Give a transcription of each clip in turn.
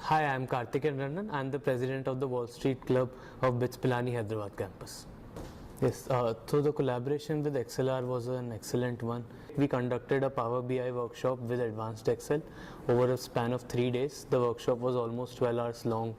Hi, I'm Karthik Rannan. I'm the president of the Wall Street Club of BITS Pilani Hyderabad campus. Yes, so the collaboration with XLR was an excellent one. We conducted a Power BI workshop with Advanced Excel over a span of 3 days. The workshop was almost 12 hours long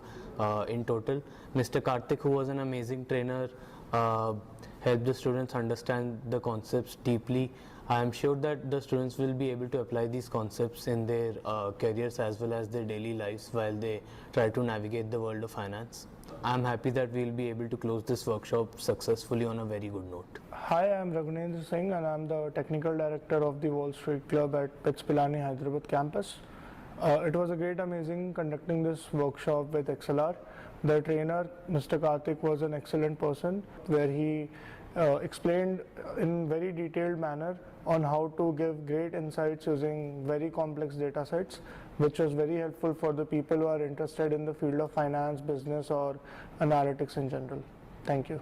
in total. Mr. Karthik, who was an amazing trainer, helped the students understand the concepts deeply. I am sure that the students will be able to apply these concepts in their careers as well as their daily lives while they try to navigate the world of finance. I am happy that we will be able to close this workshop successfully on a very good note. Hi, I am Raghunendra Singh and I am the Technical Director of the Wall Street Club at BITS Pilani Hyderabad campus. It was a great amazing conducting this workshop with XLR. The trainer, Mr. Karthik, was an excellent person where he explained in very detailed manner on how to give great insights using very complex data sets, which was very helpful for the people who are interested in the field of finance, business or analytics in general. Thank you.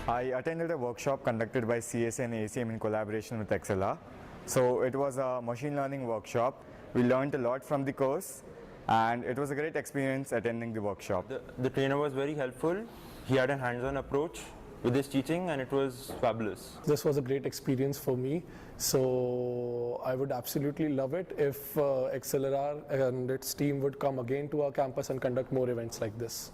I attended a workshop conducted by CSA and ACM in collaboration with XLR. So it was a machine learning workshop. We learned a lot from the course and it was a great experience attending the workshop. The trainer was very helpful. He had a hands-on approach with his teaching and it was fabulous. This was a great experience for me. So I would absolutely love it if XLR and its team would come again to our campus and conduct more events like this.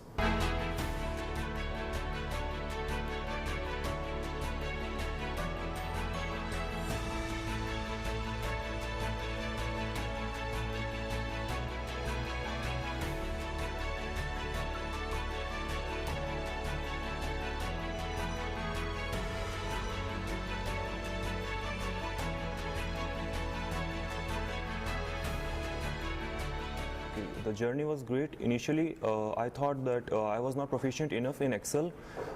The journey was great. Initially, I thought that I was not proficient enough in Excel,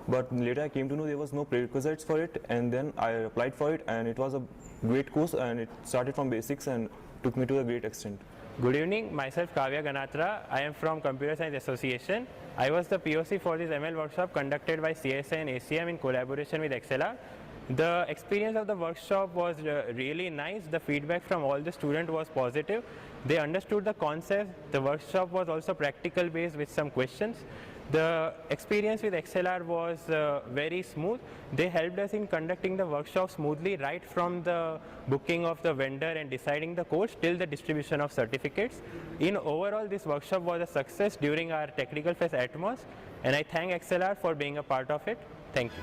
but later I came to know there was no prerequisites for it, and then I applied for it, and it was a great course, and it started from basics and took me to a great extent. Good evening, myself Kavya Ganatra. I am from Computer Science Association. I was the POC for this ML workshop conducted by CSA and ACM in collaboration with XLR. The experience of the workshop was really nice. The feedback from all the students was positive. They understood the concept. The workshop was also practical based with some questions. The experience with XLR was very smooth. They helped us in conducting the workshop smoothly right from the booking of the vendor and deciding the course till the distribution of certificates. In overall, this workshop was a success during our technical fest Atmos, and I thank XLR for being a part of it. Thank you.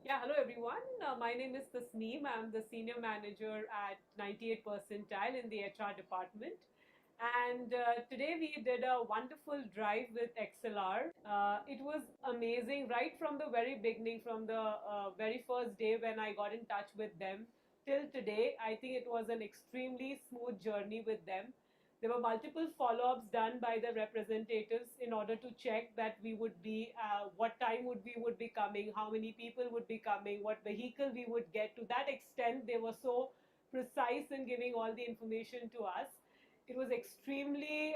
Yeah, hello everyone. My name is Tasneem. I'm the senior manager at 98 percentile in the HR department. And today we did a wonderful drive with XLR. It was amazing right from the very beginning, from the very first day when I got in touch with them till today. I think it was an extremely smooth journey with them. There were multiple follow-ups done by the representatives in order to check that we would be, what time we would be coming, how many people would be coming, what vehicle we would get. To that extent, they were so precise in giving all the information to us. it was extremely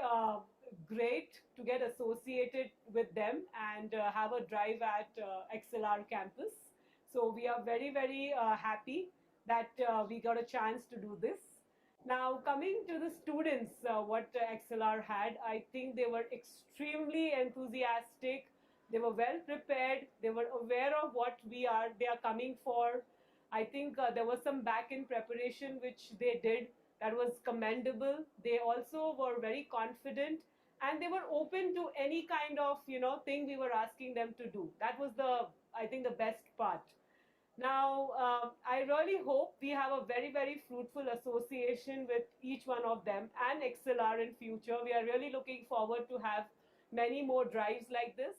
great to get associated with them and have a drive at XLR campus. So we are very, very happy that we got a chance to do this. Now, coming to the students, what XLR had, I think they were extremely enthusiastic. They were well prepared. They were aware of what they are coming for. I think there was some back-end preparation which they did that was commendable. They also were very confident and they were open to any kind of thing we were asking them to do. That was I think the best part. Now, I really hope we have a very, very fruitful association with each one of them and XLR in future. We are really looking forward to have many more drives like this.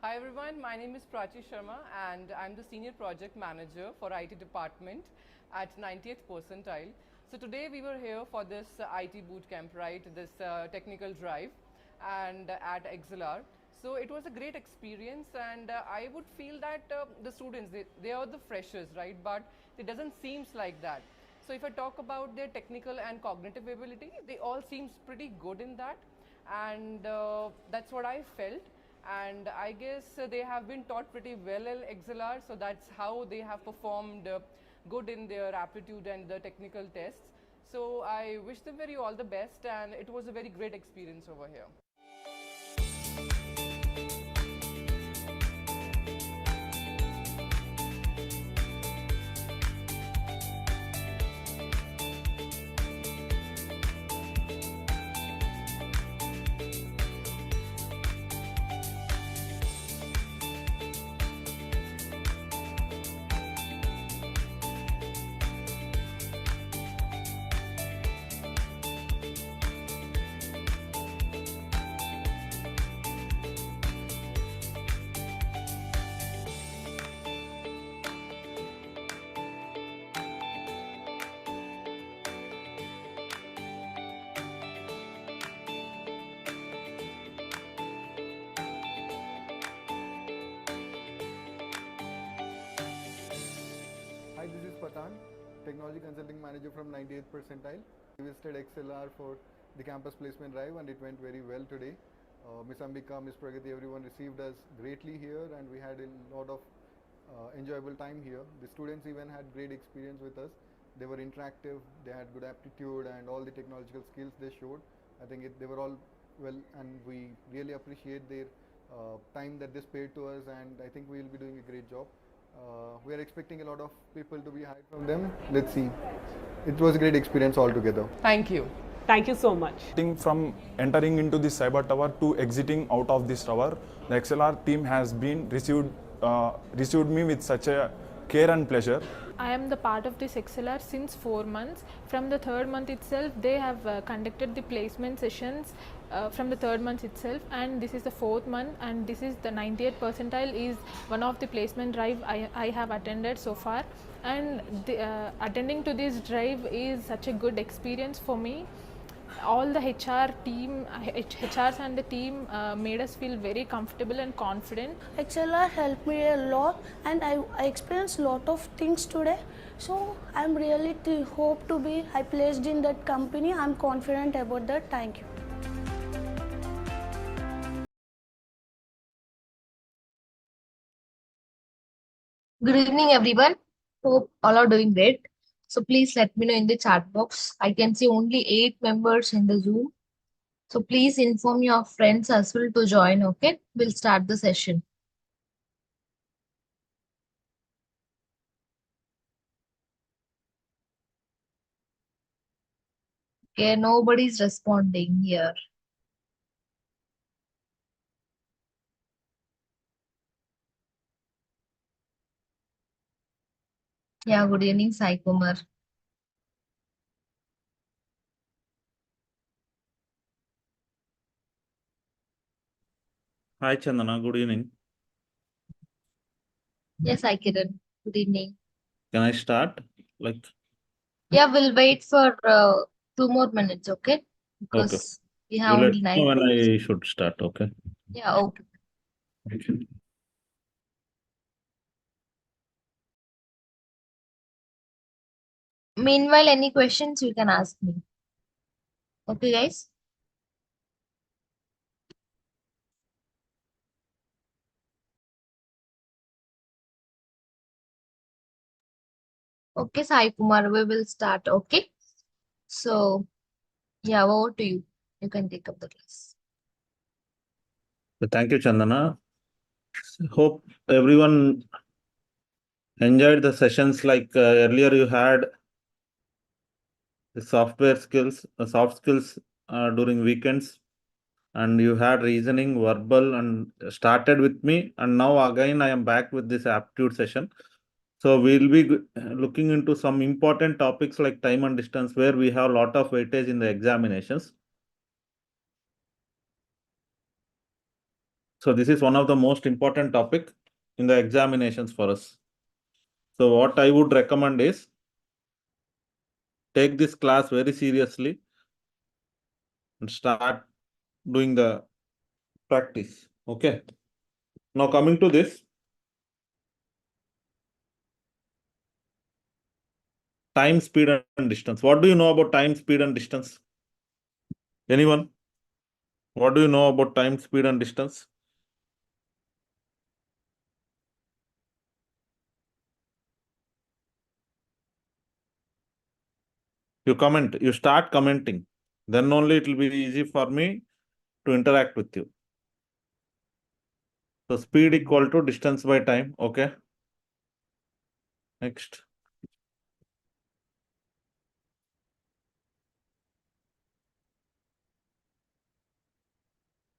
Hi everyone, my name is Prachi Sharma and I'm the Senior Project Manager for IT Department at 90th percentile. So today we were here for this IT bootcamp, right, this technical drive and at XLR. So it was a great experience and I would feel that the students, they are the freshers, right, but it doesn't seem like that. So if I talk about their technical and cognitive ability, they all seems pretty good in that and that's what I felt. And I guess they have been taught pretty well at XLR, so that's how they have performed good in their aptitude and the technical tests. So I wish them very all the best and it was a very great experience over here. Hi, this is Patan, Technology Consulting Manager from 98th percentile. We visited XLR for the campus placement drive and it went very well today. Miss Ambika, Miss Pragati, everyone received us greatly here and we had a lot of enjoyable time here. The students even had great experience with us. They were interactive, they had good aptitude and all the technological skills they showed. I think they were all well and we really appreciate their time that they spared to us and I think we will be doing a great job. We are expecting a lot of people to be hired from them. Let's see. It was a great experience altogether. Thank you. Thank you so much. From entering into this cyber tower to exiting out of this tower, the XLR team has been received me with such a care and pleasure. I am the part of this XLR since 4 months. From the 3rd month itself, they have conducted the placement sessions from the 3rd month itself, and this is the 4th month, and this is the 98th percentile is one of the placement drive I have attended so far, and attending to this drive is such a good experience for me. all the HRs and the team made us feel very comfortable and confident. XLR helped me a lot, and I experienced a lot of things today. So I'm really hope to be I placed in that company. I'm confident about that. Thank you. Good evening, everyone. Hope all are doing great. So please let me know in the chat box. I can see only 8 members in the Zoom. So please inform your friends as well to join, okay? We'll start the session. Okay, nobody's responding here. Yeah, good evening, Sai Kumar. Hi Chandana, good evening. Yes, I Kiran. Good evening. Can I start? Yeah, we'll wait for 2 more minutes, okay? Okay. Because we You have let only me know 9 when minutes. I should start, okay? Yeah, okay. Meanwhile, any questions you can ask me. Okay, guys? Okay, Sai Kumar, we will start, okay? So, yeah, over to you. You can take up the class. So thank you, Chandana. Hope everyone enjoyed the sessions earlier you had the software skills, soft skills during weekends, and you had reasoning, verbal, and started with me. And now again, I am back with this aptitude session. So we'll be looking into some important topics like time and distance, where we have a lot of weightage in the examinations. So this is one of the most important topic in the examinations for us. So what I would recommend is take this class very seriously and start doing the practice. Okay. Now coming to this, time, speed, and distance. What do you know about time, speed, and distance? Anyone? What do you know about time, speed, and distance? You comment, you start commenting. Then only it will be easy for me to interact with you. So speed equal to distance by time. Okay. Next.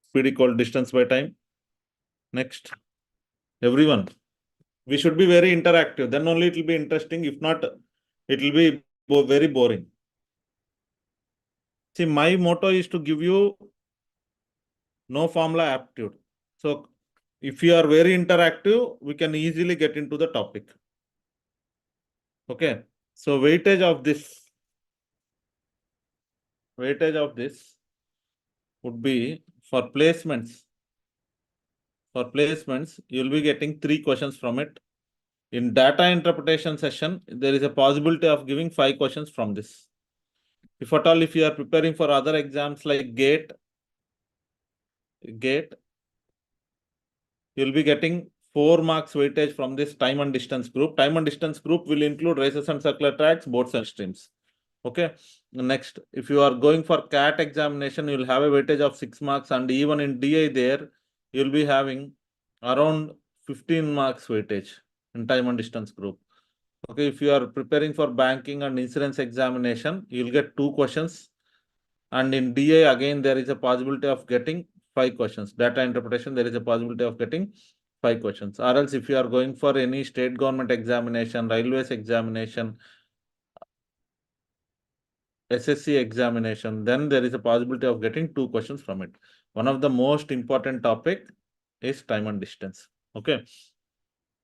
Speed equal to distance by time. Next. Everyone. We should be very interactive. Then only it will be interesting. If not, it will be very boring. See, my motto is to give you no formula aptitude. So if you are very interactive, we can easily get into the topic. Okay. So weightage of this would be for placements. For placements, you'll be getting 3 questions from it. In data interpretation session, there is a possibility of giving 5 questions from this. If at all, if you are preparing for other exams like GATE, you'll be getting 4 marks weightage from this time and distance group. Time and distance group will include races and circular tracks, boats and streams. Okay. Next, if you are going for CAT examination, you'll have a weightage of 6 marks, and even in DI there, you'll be having around 15 marks weightage in time and distance group. Okay, if you are preparing for banking and insurance examination, you'll get 2 questions. And in DI, again, there is a possibility of getting 5 questions. Data interpretation, there is a possibility of getting 5 questions. Or else, if you are going for any state government examination, railways examination, SSC examination, then there is a possibility of getting 2 questions from it. One of the most important topic is time and distance. Okay.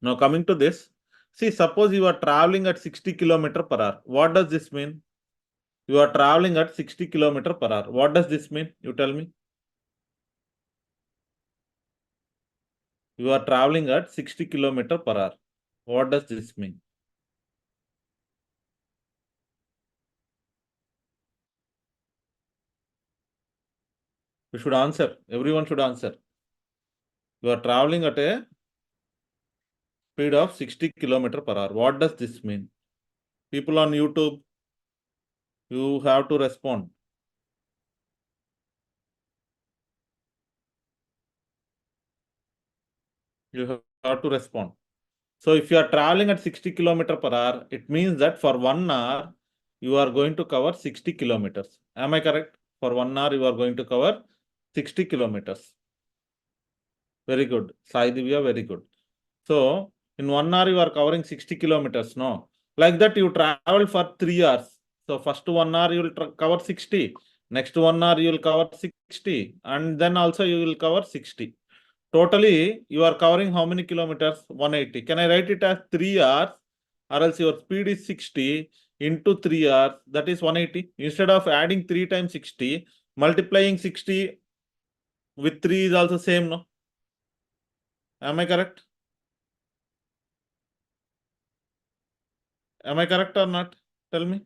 Now coming to this, see, suppose you are traveling at 60 km per hour. What does this mean? You are traveling at 60 km per hour. What does this mean? You tell me. You are traveling at 60 km per hour. What does this mean? You should answer. Everyone should answer. You are traveling at a speed of 60 km per hour. What does this mean? People on YouTube, you have to respond. You have to respond. So if you are traveling at 60 km per hour, it means that for 1 hour, you are going to cover 60 kilometers. Am I correct? For 1 hour, you are going to cover 60 kilometers. Very good. Sai Divya, very good. So in 1 hour, you are covering 60 kilometers. No. Like that, you travel for 3 hours. So first 1 hour, you will cover 60. Next 1 hour, you will cover 60. And then also you will cover 60. Totally, you are covering how many kilometers? 180. Can I write it as 3 hours? Or else your speed is 60 into 3 hours. That is 180. Instead of adding 3 times 60, multiplying 60 with 3 is also same, no? Am I correct? Am I correct or not? Tell me.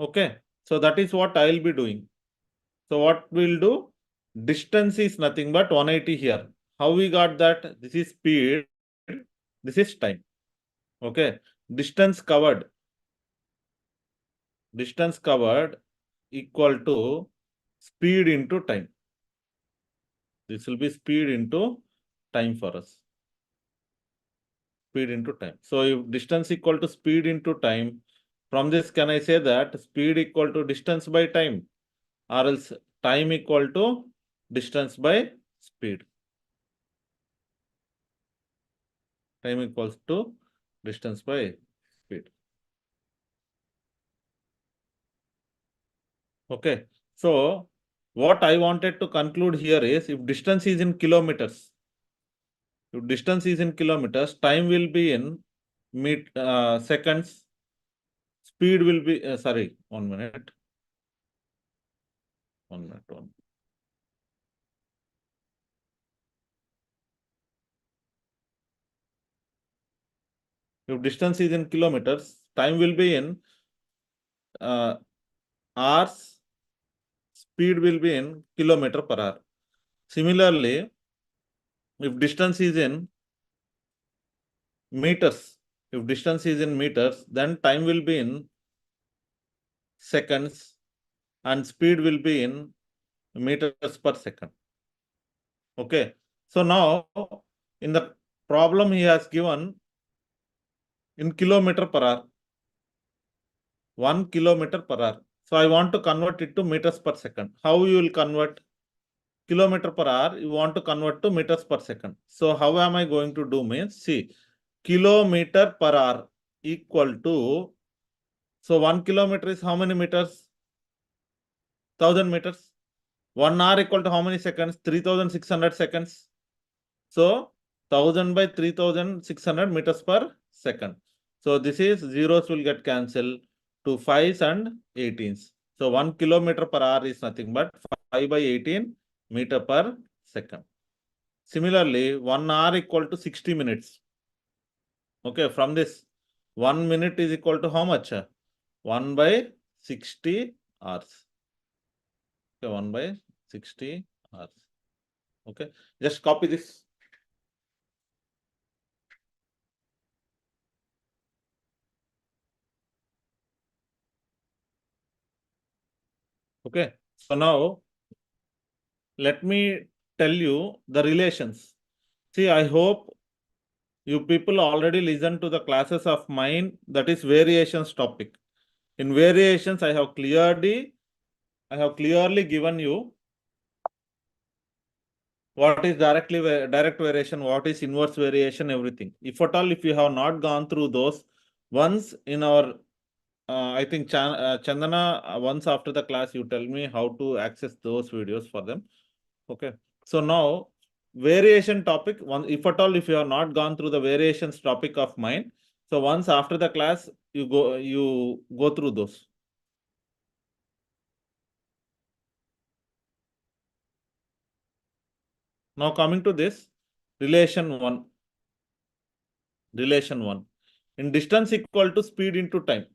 Okay. So that is what I will be doing. So what we'll do? Distance is nothing but 180 here. How we got that? This is speed. This is time. Okay. Distance covered equal to speed into time. This will be speed into time for us. Speed into time. So if distance equal to speed into time, from this can I say that speed equal to distance by time, or else time equal to distance by speed. Time equals to distance by speed. Okay. So what I wanted to conclude here is, if distance is in kilometers, time will be in seconds, speed will be, sorry, 1 minute. 1 minute. If distance is in kilometers, time will be in hours, speed will be in kilometer per hour. Similarly, if distance is in meters, then time will be in seconds and speed will be in meters per second. Okay. So now in the problem he has given in kilometer per hour, 1 kilometer per hour. So I want to convert it to meters per second. How you will convert? Kilometer per hour, you want to convert to meters per second. So how am I going to do? Means, see, kilometer per hour equal to, so 1 kilometer is how many meters? 1000 meters. 1 hour equal to how many seconds? 3600 seconds. So 1000 by 3600 meters per second. So this is zeros will get cancelled to 5s and 18s. So 1 kilometer per hour is nothing but 5 by 18 meter per second. Similarly, 1 hour equal to 60 minutes. Okay, from this 1 minute is equal to how much? 1 by 60 hours. Okay, 1 by 60 hours. Okay, just copy this. Okay, so now let me tell you the relations. See, I hope you people already listened to the classes of mine, that is variations topic. In variations, I have clearly given you what is direct variation, what is inverse variation, everything. If at all, if you have not gone through those, once in our, I think Chandana, once after the class, you tell me how to access those videos for them. Okay. So now, variation topic, one, if at all, if you have not gone through the variations topic of mine, So once after the class, you go through those. Now coming to this relation 1. Relation 1. In distance equal to speed into time.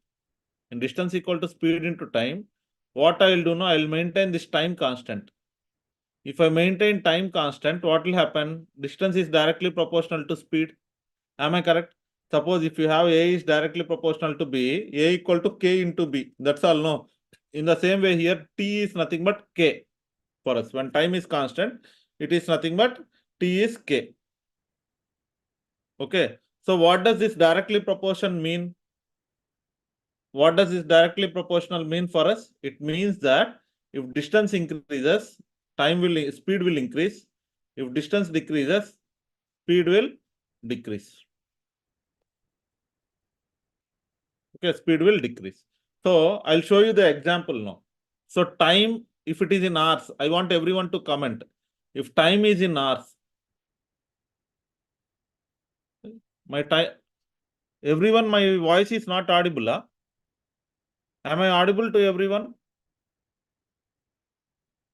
In distance equal to speed into time, what I will do now, I will maintain this time constant. If I maintain time constant, what will happen? Distance is directly proportional to speed. Am I correct? Suppose if you have A is directly proportional to B, A equal to K into B. That's all, no? In the same way here, T is nothing but K for us. When time is constant, it is nothing but T is K. Okay. So what does this directly proportion mean? What does this directly proportional mean for us? It means that if distance increases, speed will increase. If distance decreases, speed will decrease. Okay, speed will decrease. So I'll show you the example now. So time, if it is in hours, I want everyone to comment. If time is in hours, my time, everyone, my voice is not audible. Huh? Am I audible to everyone?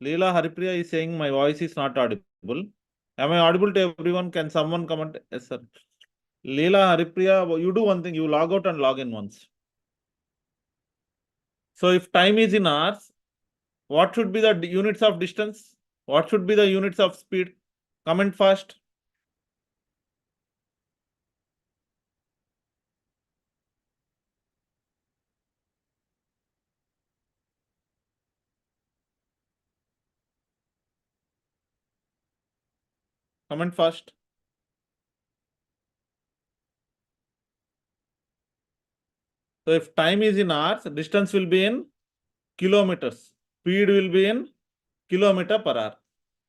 Leela Haripriya is saying my voice is not audible. Am I audible to everyone? Can someone comment? Yes, sir. Leela Haripriya, you do one thing, you log out and log in once. So if time is in hours, what should be the units of distance? What should be the units of speed? Comment fast. Comment fast. So if time is in hours, distance will be in kilometers. Speed will be in kilometer per hour.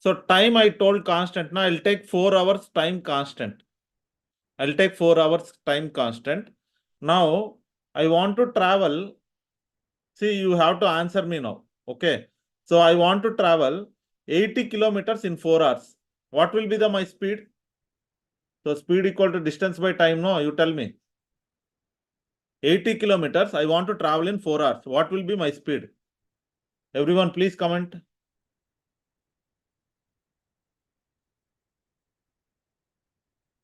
So time I told constant. Now I'll take 4 hours time constant. I'll take 4 hours time constant. Now I want to travel. See, you have to answer me now. Okay. So I want to travel 80 kilometers in 4 hours. What will be my speed? So speed equal to distance by time. No, you tell me. 80 kilometers, I want to travel in 4 hours. What will be my speed? Everyone, please comment.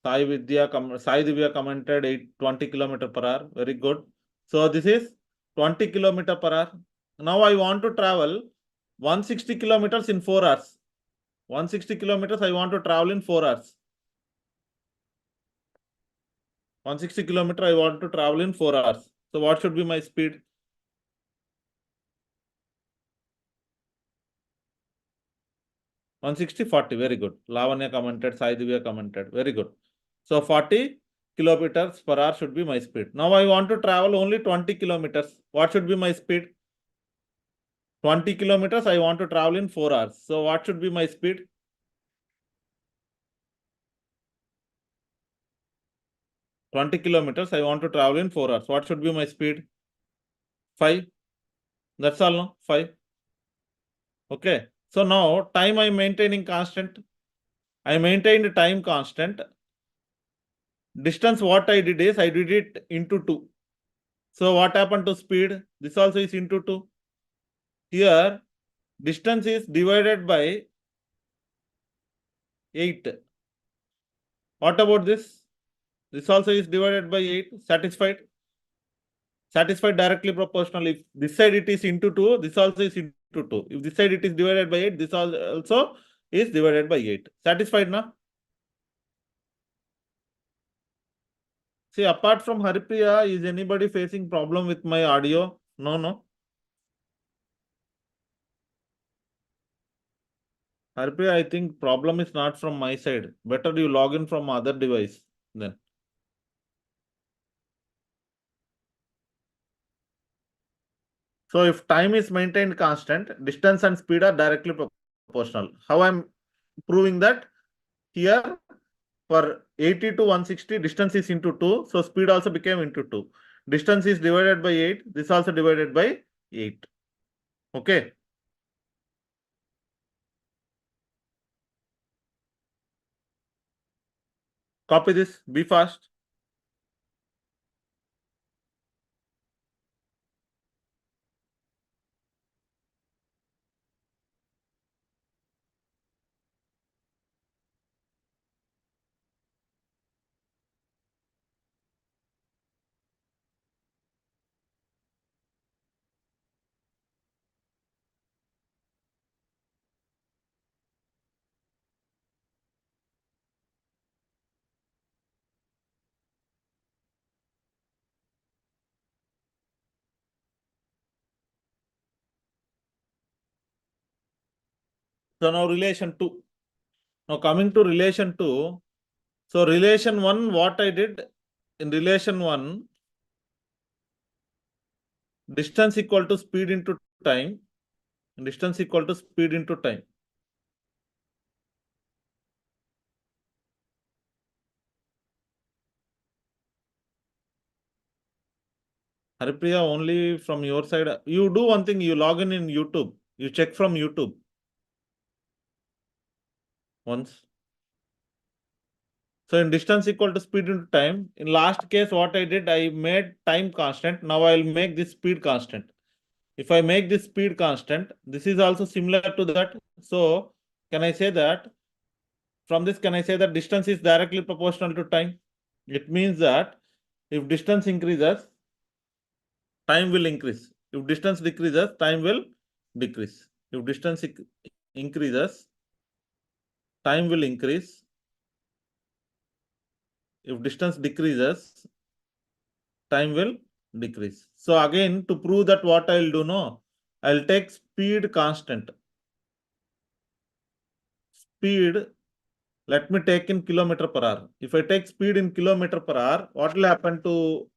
Sai Divya commented 20 kilometer per hour. Very good. So this is 20 kilometer per hour. Now I want to travel 160 kilometers in 4 hours. 160 kilometers I want to travel in 4 hours. 160 kilometer I want to travel in 4 hours. So what should be my speed? 160, 40. Very good. Lavanya commented, Sai Divya commented. Very good. So 40 kilometers per hour should be my speed. Now I want to travel only 20 kilometers. What should be my speed? 20 kilometers I want to travel in 4 hours. So what should be my speed? 20 kilometers I want to travel in 4 hours. What should be my speed? 5. That's all, no? 5. Okay. So now time I'm maintaining constant. I maintained time constant. Distance what I did is I did it into 2. So what happened to speed? This also is into 2. Here distance is divided by 8. What about this? This also is divided by 8. Satisfied? Satisfied directly proportional. If this side it is into 2, this also is into 2. If this side it is divided by 8, this also is divided by 8. Satisfied now? See, apart from Haripriya, is anybody facing problem with my audio? No, no. Haripriya, I think problem is not from my side. Better you log in from other device then. So if time is maintained constant, distance and speed are directly proportional. How I'm proving that? Here for 80 to 160, distance is into 2. So speed also became into 2. Distance is divided by 8. This also divided by 8. Okay. Copy this. Be fast. So now relation 2. Now coming to relation 2. So relation 1, what I did in relation 1, distance equal to speed into time. Distance equal to speed into time. Haripriya, only from your side. You do one thing, you log in YouTube. You check from YouTube once. So in distance equal to speed into time, in last case, what I did, I made time constant. Now I'll make this speed constant. If I make this speed constant, this is also similar to that. So can I say that from this, can I say that distance is directly proportional to time? It means that if distance increases, time will increase. If distance decreases, time will decrease. If distance increases, time will increase. If distance decreases, time will decrease. So again, to prove that, what I'll do now, I'll take speed constant. Speed, let me take in kilometer per hour. If I take speed in kilometer per hour, what will happen to,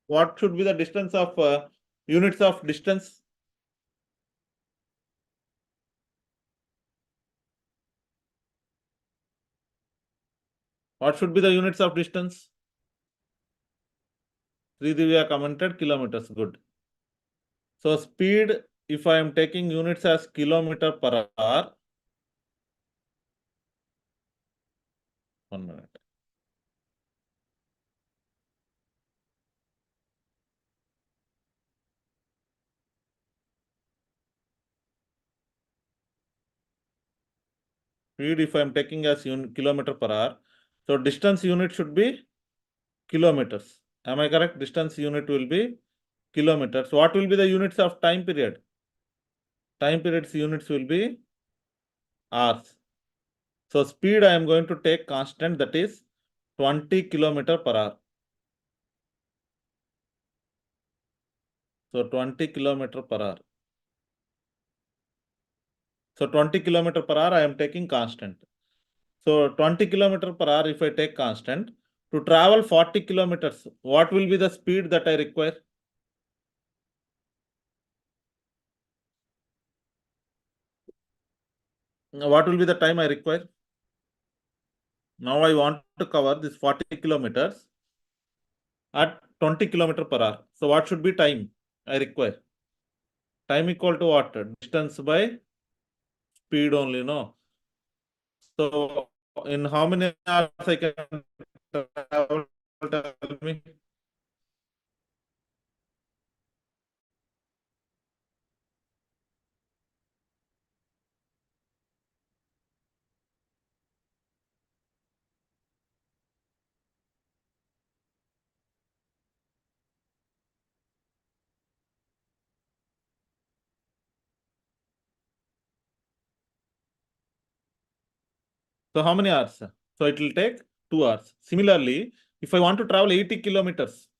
what should be the distance of units of distance? What should be the units of distance? Sridivya commented kilometers. Good. So speed, if I am taking units as kilometer per hour, 1 minute. Speed, if I am taking as kilometer per hour, so distance unit should be kilometers. Am I correct? Distance unit will be kilometers. What will be the units of time period? Time periods units will be hours. So speed I am going to take constant, that is 20 kilometer per hour. So 20 kilometer per hour. So 20 kilometer per hour I am taking constant. So 20 kilometer per hour if I take constant, to travel 40 kilometers, what will be the speed that I require? What will be the time I require? Now I want to cover this 40 kilometers at 20 kilometer per hour. So what should be time I require? Time equal to what? Distance by speed only, no? So in how many hours I can travel? Tell me. So how many hours? So it will take 2 hours. Similarly, if I want to travel 80 kilometers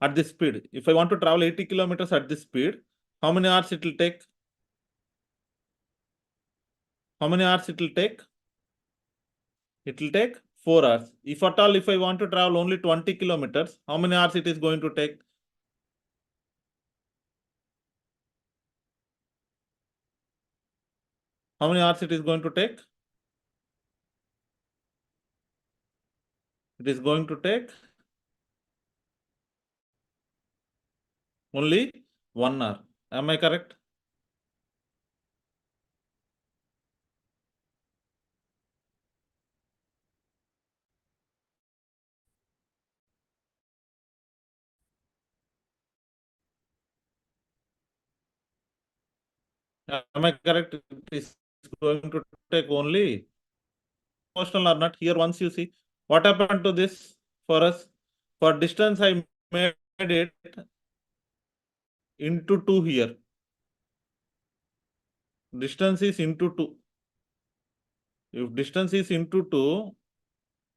at this speed, if I want to travel 80 kilometers at this speed, how many hours it will take? How many hours it will take? It will take 4 hours. If at all, if I want to travel only 20 kilometers, how many hours it is going to take? How many hours it is going to take? It is going to take only 1 hour. Am I correct? Am I correct? It is going to take only proportional or not. Here once you see what happened to this for us. For distance I made it into 2 here. Distance is into 2. If distance is into 2,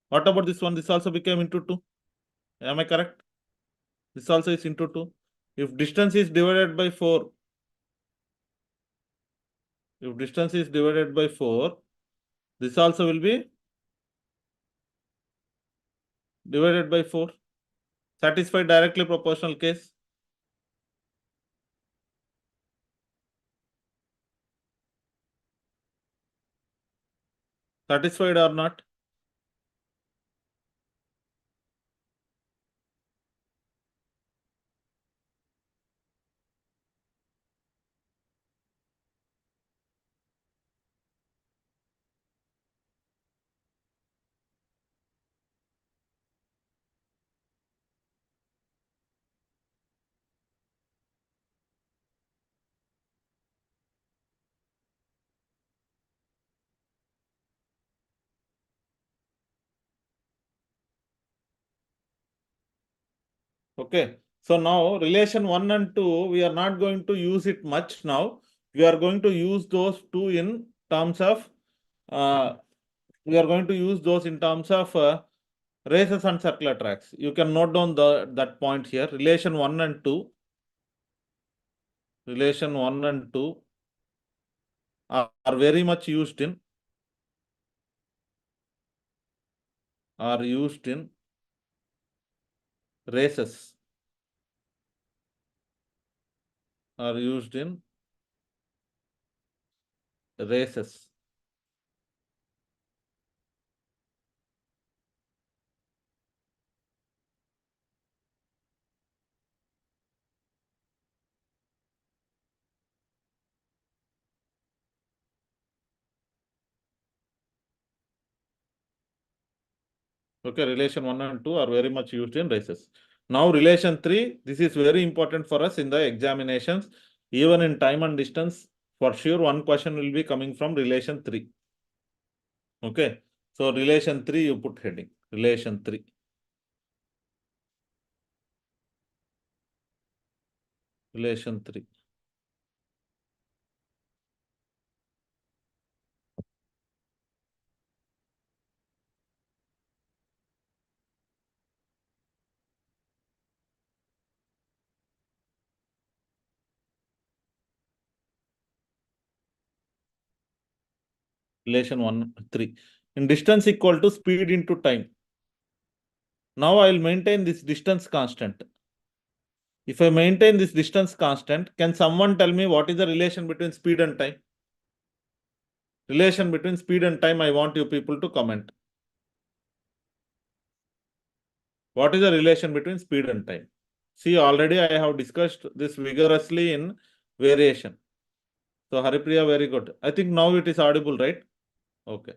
what about this one? This also became into 2. Am I correct? This also is into 2. If distance is divided by 4, If distance is divided by 4, this also will be divided by 4. Satisfied directly proportional case. Satisfied or not? Okay. So now relation 1 and 2, we are not going to use it much now. We are going to use those two in terms of races and circular tracks. You can note down that point here. Relation 1 and 2. Relation 1 and 2 are very much used in races. Are used in races. Okay, relation 1 and 2 are very much used in races. Now relation 3, this is very important for us in the examinations. Even in time and distance, for sure one question will be coming from relation 3. Okay, so relation 3 you put heading, relation 3. Relation 3. Relation 1, 3. In distance equal to speed into time. Now I will maintain this distance constant. If I maintain this distance constant, can someone tell me what is the relation between speed and time? Relation between speed and time, I want you people to comment. What is the relation between speed and time? See, already I have discussed this vigorously in variation. So Haripriya, very good. I think now it is audible, right? Okay.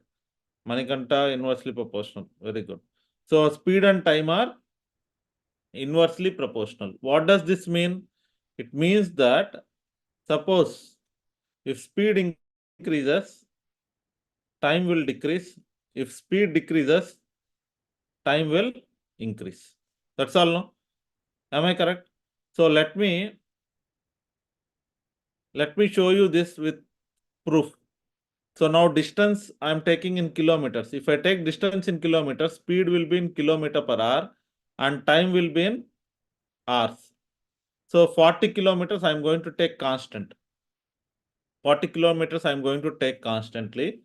Manikanta, inversely proportional. Very good. So speed and time are inversely proportional. What does this mean? It means that suppose if speed increases, time will decrease. If speed decreases, time will increase. That's all, no? Am I correct? So let me show you this with proof. So now distance I am taking in kilometers. If I take distance in kilometers, speed will be in kilometer per hour and time will be in hours. So 40 kilometers I am going to take constant. 40 kilometers I am going to take constantly.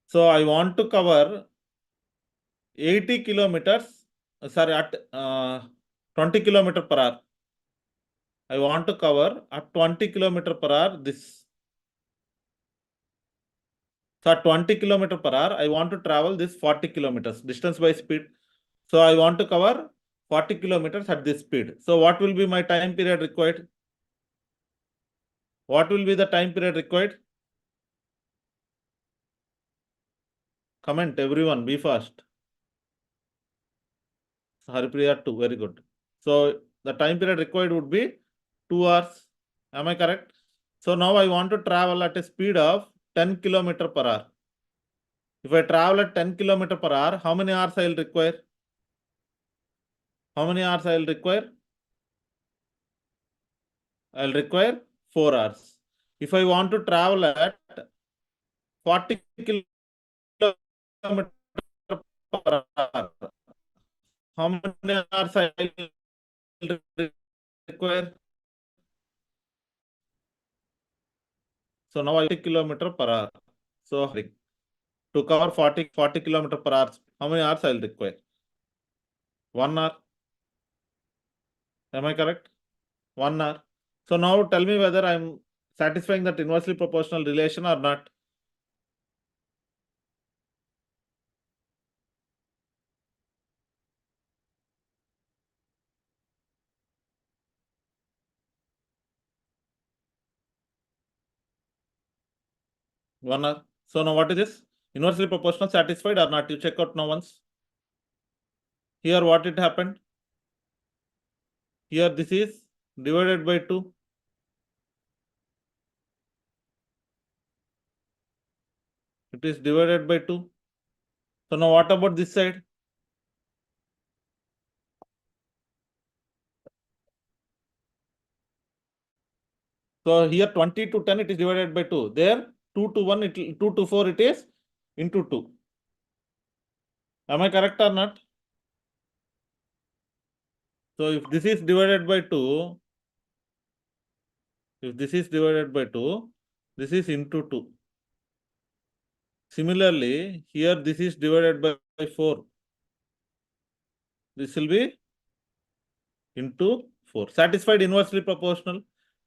So I want to cover 80 kilometers, at 20 kilometer per hour. I want to cover at 20 kilometer per hour this. So at 20 kilometer per hour, I want to travel this 40 kilometers, distance by speed. So I want to cover 40 kilometers at this speed. So what will be my time period required? What will be the time period required? Comment everyone, be fast. Haripriya 2, very good. So the time period required would be 2 hours. Am I correct? So now I want to travel at a speed of 10 kilometer per hour. If I travel at 10 kilometer per hour, how many hours I will require? How many hours I will require? I will require 4 hours. If I want to travel at 40 kilometer per hour, how many hours I will require? So now I 40 kilometer per hour. So to cover 40 kilometer per hour, how many hours I'll require? 1 hour. Am I correct? 1 hour. So now tell me whether I'm satisfying that inversely proportional relation or not. One hour. So now what is this? Inversely proportional satisfied or not? You check out now once. Here what it happened? Here this is divided by 2. It is divided by 2. So now what about this side? So here 20 to 10 it is divided by 2. There 2 to 1, 2 to 4 it is into 2. Am I correct or not? So if this is divided by 2, if this is divided by 2, this is into 2. Similarly, here this is divided by 4. This will be into 4. Satisfied inversely proportional.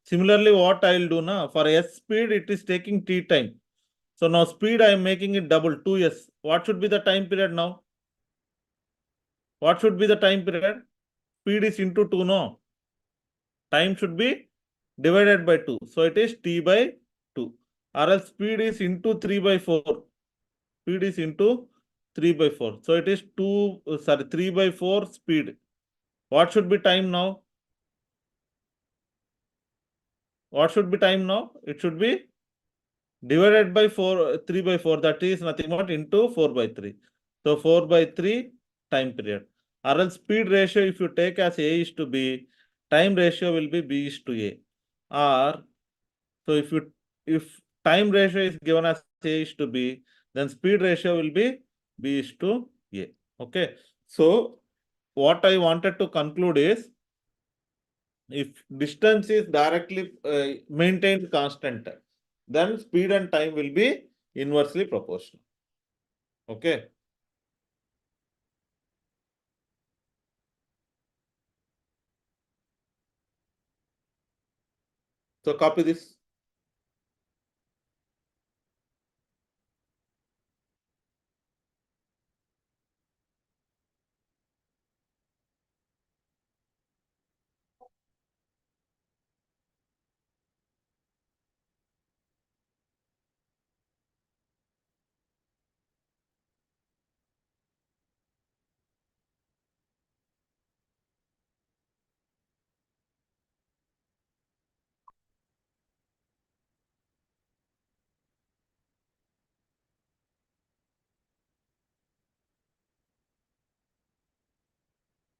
Similarly, what I will do now, for S speed, it is taking T time. So now speed, I am making it double, 2S. What should be the time period now? What should be the time period? Speed is into 2, no? Time should be divided by 2. So it is T by 2. Or else speed is into 3 by 4. Speed is into 3 by 4. So it is 3 by 4 speed. What should be time now? What should be time now? It should be divided by 4, 3 by 4. That is nothing but into 4 by 3. So 4 by 3 time period. Or else speed ratio, if you take as A is to B, time ratio will be B is to A. Or so if time ratio is given as A is to B, then speed ratio will be B is to A. Okay. So what I wanted to conclude is, if distance is directly maintained constant, then speed and time will be inversely proportional. Okay. So copy this.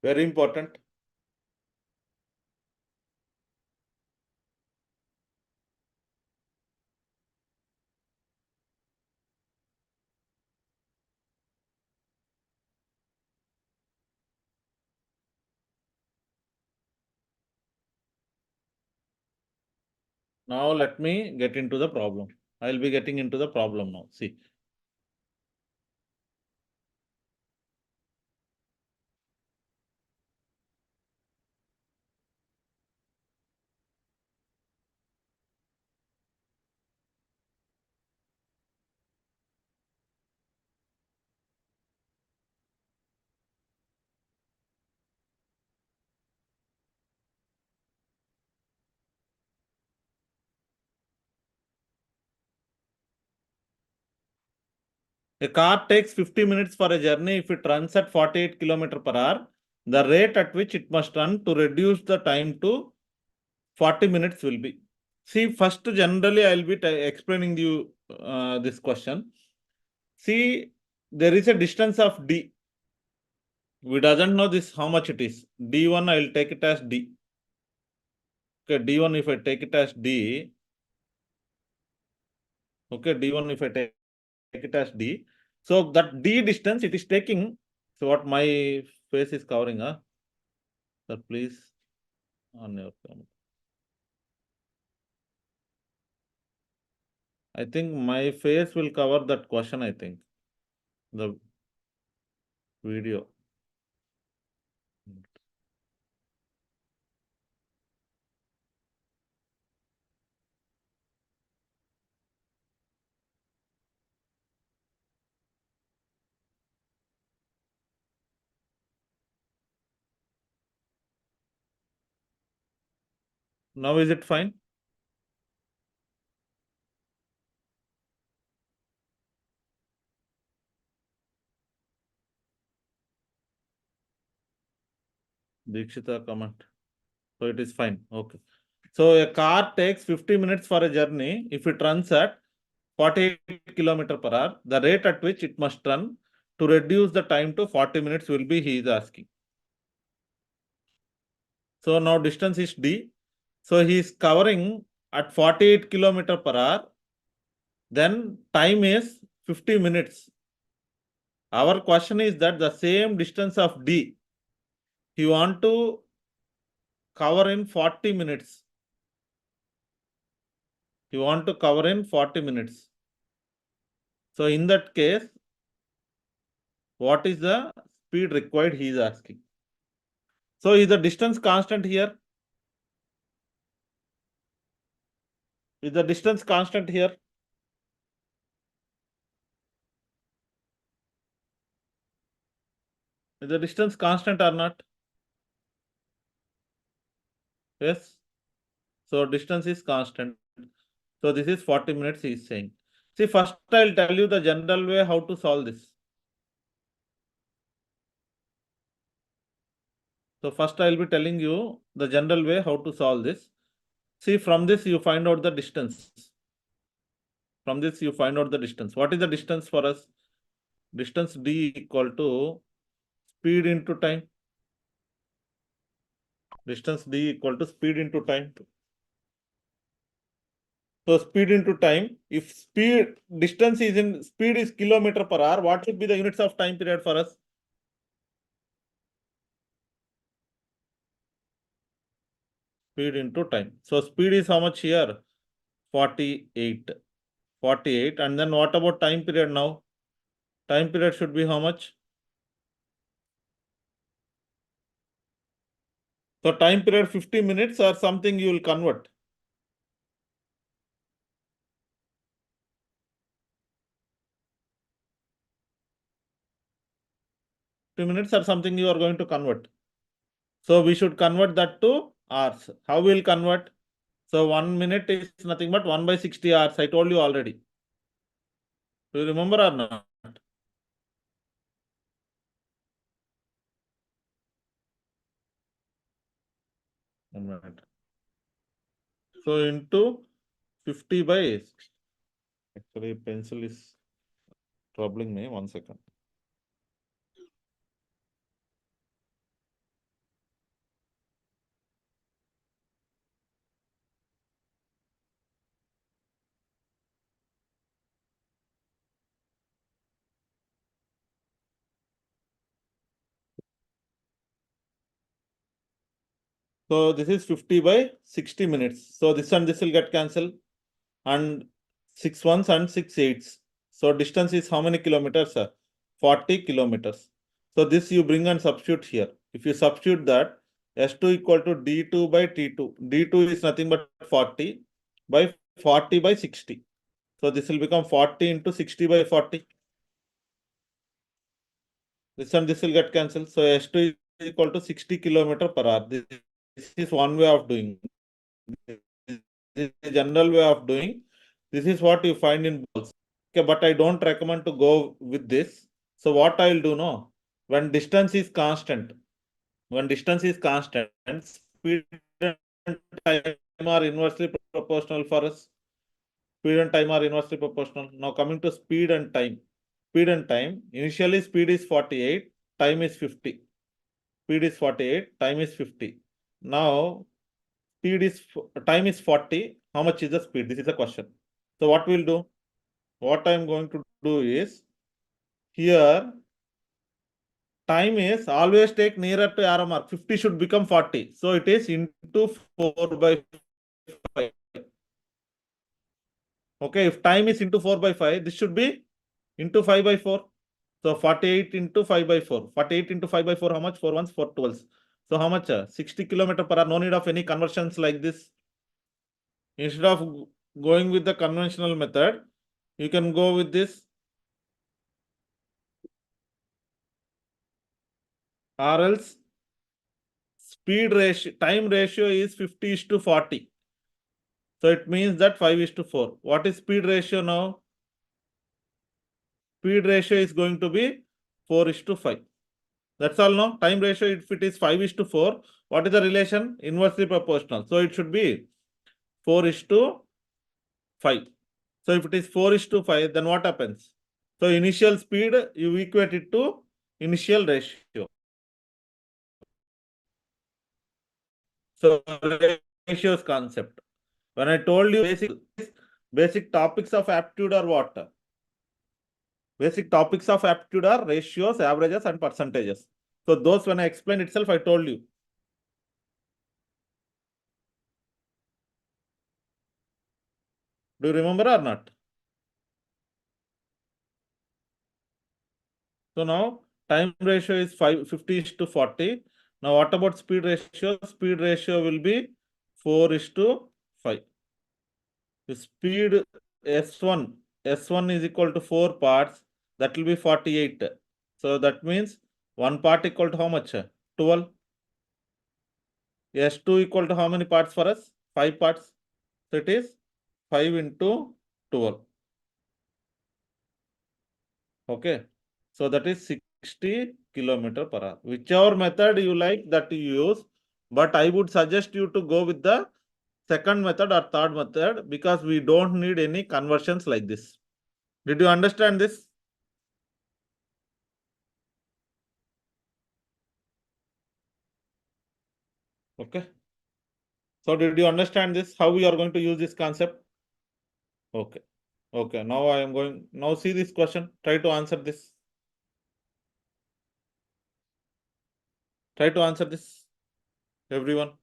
Very important. Now let me get into the problem. I will be getting into the problem now. See. A car takes 50 minutes for a journey if it runs at 48 km per hour. The rate at which it must run to reduce the time to 40 minutes will be. See, first generally I will be explaining you this question. See, there is a distance of D. We doesn't know this how much it is. D1 I will take it as D. Okay, D1 if I take it as D. Okay, D1 if I take it as D. So that D distance it is taking. So what my face is covering, sir, please on your camera. I think my face will cover that question, I think. The video. Now is it fine? Dikshita comment. So it is fine. Okay. So a car takes 50 minutes for a journey if it runs at 48 kilometer per hour. The rate at which it must run to reduce the time to 40 minutes will be, he is asking. So now distance is D. So he is covering at 48 kilometer per hour. Then time is 50 minutes. Our question is that the same distance of D, he want to cover in 40 minutes. You want to cover in 40 minutes. So in that case, what is the speed required, he is asking. So is the distance constant here? Is the distance constant here? Is the distance constant or not? Yes. So distance is constant. So this is 40 minutes, he is saying. See, first I'll tell you the general way how to solve this. So first I'll be telling you the general way how to solve this. See, from this you find out the distance. From this you find out the distance. What is the distance for us? Distance D equal to speed into time. Distance D equal to speed into time. So speed into time, if distance is in, speed is kilometer per hour, what should be the units of time period for us? Speed into time. So speed is how much here? 48. 48. And then what about time period now? Time period should be how much? So time period 50 minutes or something you will convert. 50 minutes or something you are going to convert. So we should convert that to hours. How we will convert? So 1 minute is nothing but 1 by 60 hours. I told you already. Do you remember or not? One minute. So into 50 by, actually pencil is troubling me. 1 second. So this is 50 by 60 minutes. So this and this will get cancelled. And 6 ones and 6 eights. So distance is how many kilometers, sir? 40 kilometers. So this you bring and substitute here. If you substitute that, S2 equal to D2 by T2. D2 is nothing but 40 by 40 by 60. So this will become 40 into 60 by 40. This and this will get cancelled. So S2 is equal to 60 kilometer per hour. This is one way of doing. This is the general way of doing. This is what you find in balls. Okay, but I don't recommend to go with this. So what I will do now, when distance is constant, speed and time are inversely proportional for us. Speed and time are inversely proportional. Now coming to speed and time. Speed and time, initially speed is 48, time is 50. Speed is 48, time is 50. Now time is 40. How much is the speed? This is the question. So what we'll do? What I'm going to do is, here time is always take nearer to arrow mark. 50 should become 40. So it is into 4 by 5. Okay, if time is into 4 by 5, this should be into 5 by 4. So 48 into 5 by 4. 48 into 5 by 4, how much? 4 ones, 4 12s. So how much? 60 kilometer per hour. No need of any conversions like this. Instead of going with the conventional method, you can go with this, or else speed ratio, time ratio is 50 is to 40. So it means that 5 is to 4. What is speed ratio now? Speed ratio is going to be 4 is to 5. That's all now. Time ratio, if it is 5 is to 4, what is the relation? Inversely proportional. So it should be 4 is to 5. So if it is 4 is to 5, then what happens? So initial speed, you equate it to initial ratio. So ratios concept. When I told you basic topics of aptitude are what? Basic topics of aptitude are ratios, averages, and percentages. So those, when I explained itself, I told you. Do you remember or not? So now time ratio is 50 is to 40. Now what about speed ratio? Speed ratio will be 4 is to 5. The speed S1 is equal to 4 parts. That will be 48. So that means 1 part equal to how much? 12. S2 equal to how many parts for us? 5 parts. So it is 5 into 12. Okay. So that is 60 kilometer per hour. Whichever method you like, that you use. But I would suggest you to go with the second method or third method, because we don't need any conversions like this. Did you understand this? Okay. So did you understand this? How we are going to use this concept? Okay. Okay. Now I am going, now see this question. Try to answer this. Try to answer this, everyone.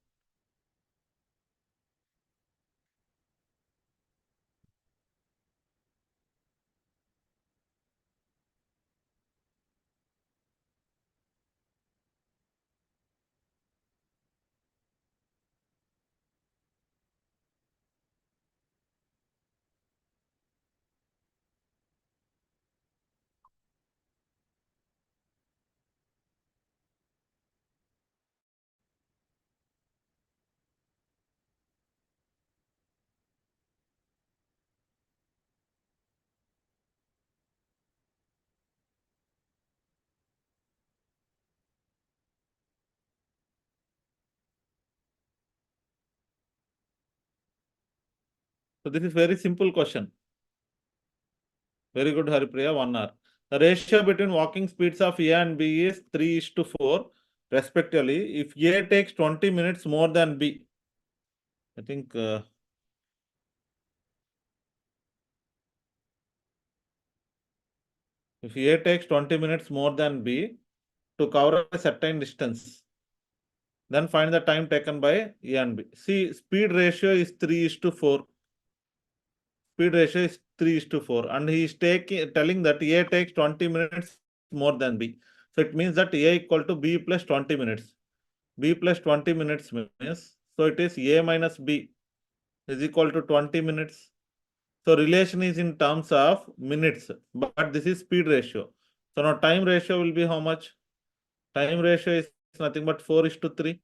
So this is very simple question. Very good, Haripriya, 1 hour. The ratio between walking speeds of A and B is 3 is to 4, respectively. If A takes 20 minutes more than B, I think if A takes 20 minutes more than B to cover a certain distance, then find the time taken by A and B. See, speed ratio is 3 is to 4. Speed ratio is 3 is to 4. And he is telling that A takes 20 minutes more than B. So it means that A equal to B plus 20 minutes. B plus 20 minutes means, so it is A minus B is equal to 20 minutes. So relation is in terms of minutes, but this is speed ratio. So now time ratio will be how much? Time ratio is nothing but 4 is to 3.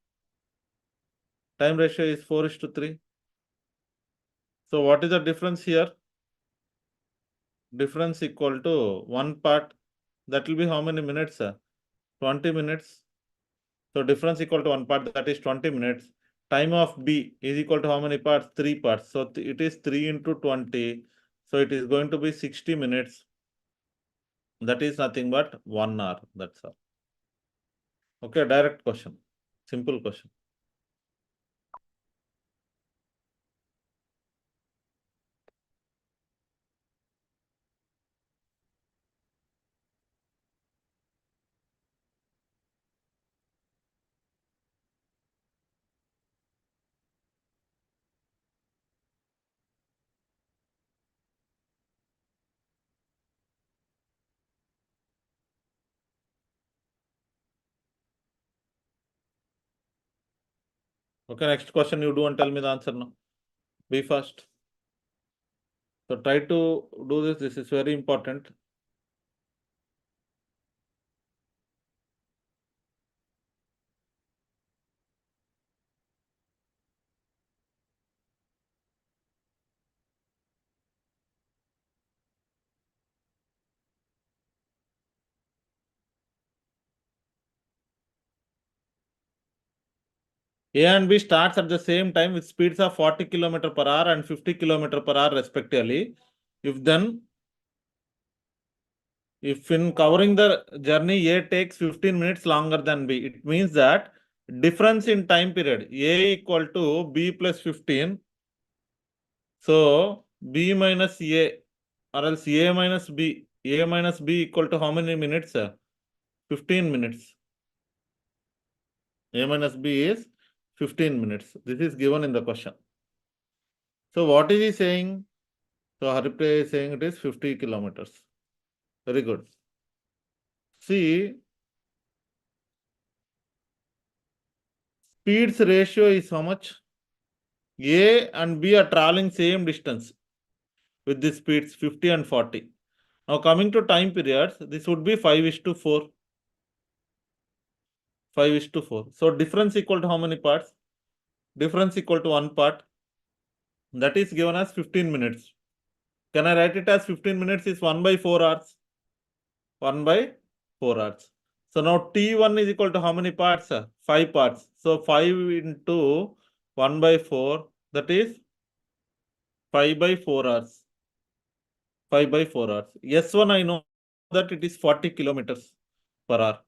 Time ratio is 4 is to 3. So what is the difference here? Difference equal to 1 part. That will be how many minutes? 20 minutes. So difference equal to 1 part, that is 20 minutes. Time of B is equal to how many parts? 3 parts. So it is 3 into 20. So it is going to be 60 minutes. That is nothing but 1 hour. That's all. Okay, direct question. Simple question. Okay, next question you do and tell me the answer now. Be fast. So try to do this. This is very important. A and B starts at the same time with speeds of 40 km per hour and 50 km per hour respectively. If in covering the journey A takes 15 minutes longer than B, it means that difference in time period A equal to B plus 15. So B minus A or else A minus B. A minus B equal to how many minutes? 15 minutes. A minus B is 15 minutes. This is given in the question. So what is he saying? So Haripre is saying it is 50 kilometers. Very good. See, speeds ratio is how much? A and B are traveling same distance with the speeds 50 and 40. Now coming to time periods, this would be 5 is to 4. 5 is to 4. So difference equal to how many parts? Difference equal to 1 part. That is given as 15 minutes. Can I write it as 15 minutes is 1 by 4 hours? 1 by 4 hours. So now T1 is equal to how many parts? 5 parts. So 5 into 1 by 4, that is 5 by 4 hours. 5 by 4 hours. S1 I know that it is 40 kilometers per hour.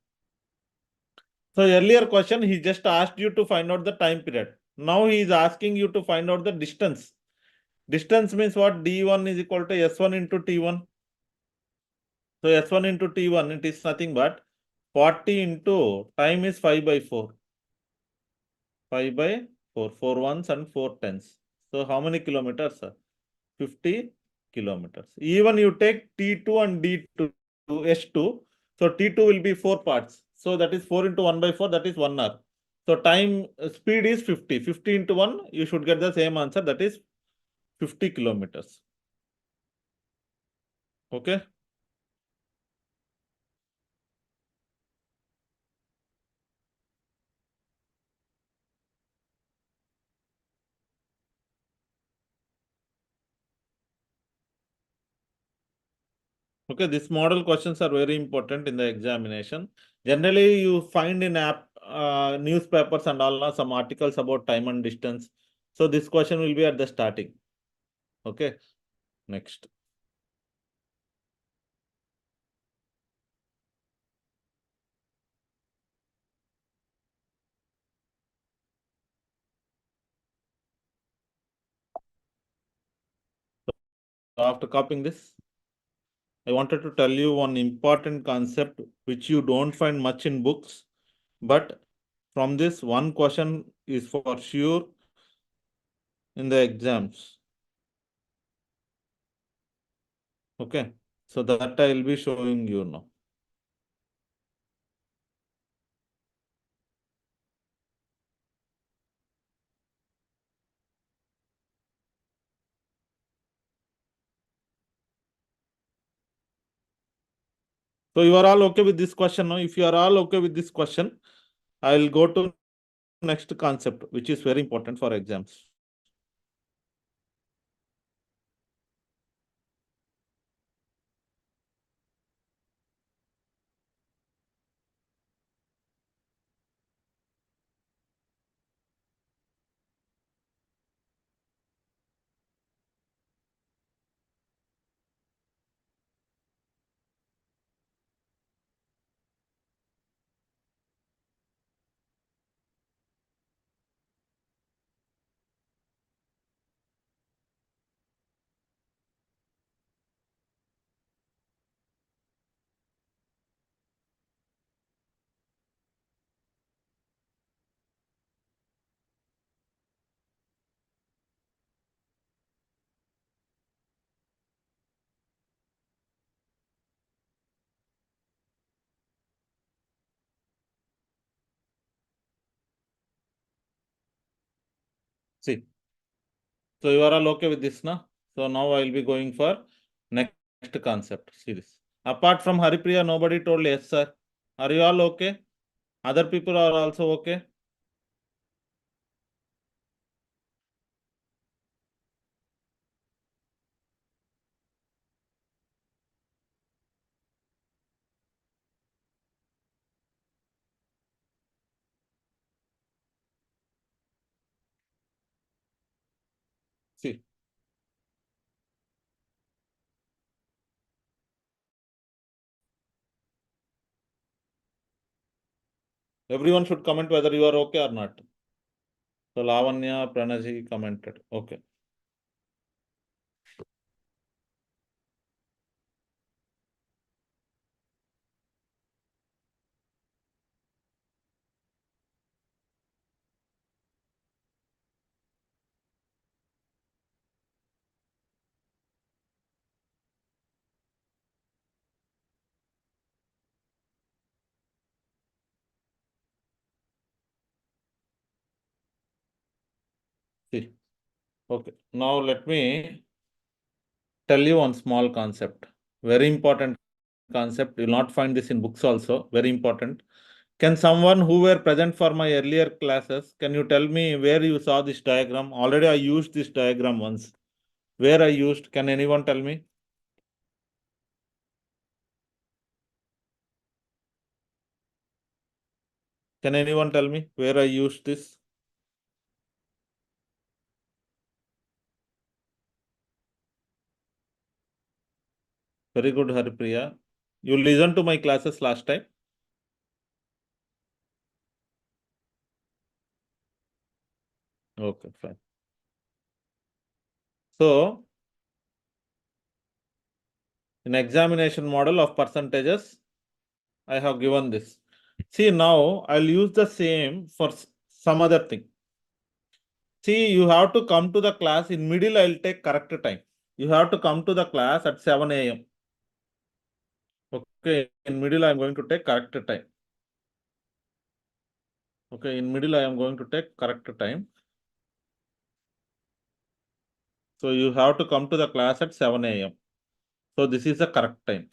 So earlier question, he just asked you to find out the time period. Now he is asking you to find out the distance. Distance means what? D1 is equal to S1 into T1. So S1 into T1, it is nothing but 40 into time is 5 by 4. 5 by 4. 4 ones and 4 tens. So how many kilometers? 50 kilometers. Even you take T2 and D2, S2. So T2 will be 4 parts. So that is 4 into 1 by 4, that is 1 hour. So time speed is 50. 50 into 1, you should get the same answer, that is 50 kilometers. Okay. Okay, this model questions are very important in the examination. Generally, you find in newspapers and all some articles about time and distance. So this question will be at the starting. Okay, next. So after copying this, I wanted to tell you one important concept which you don't find much in books, but from this one question is for sure in the exams. Okay, so that I will be showing you now. So you are all okay with this question now? If you are all okay with this question, I will go to next concept, which is very important for exams. See. So you are all okay with this now? So now I will be going for next concept. See this. Apart from Haripriya, nobody told yes, sir. Are you all okay? Other people are also okay? See. Everyone should comment whether you are okay or not. So Lavanya, Pranaji commented. Okay. See. Okay. Now let me tell you one small concept. Very important concept. You will not find this in books also. Very important. Can someone who were present for my earlier classes, can you tell me where you saw this diagram? Already I used this diagram once. Where I used, can anyone tell me? Can anyone tell me where I used this? Very good, Haripriya. You listened to my classes last time? Okay, fine. So, in examination model of percentages, I have given this. See, now I'll use the same for some other thing. See, you have to come to the class in middle, I'll take correct time. You have to come to the class at 7 a.m. Okay, in middle, I am going to take correct time. Okay, in middle, I am going to take correct time. So you have to come to the class at 7 a.m. So this is the correct time.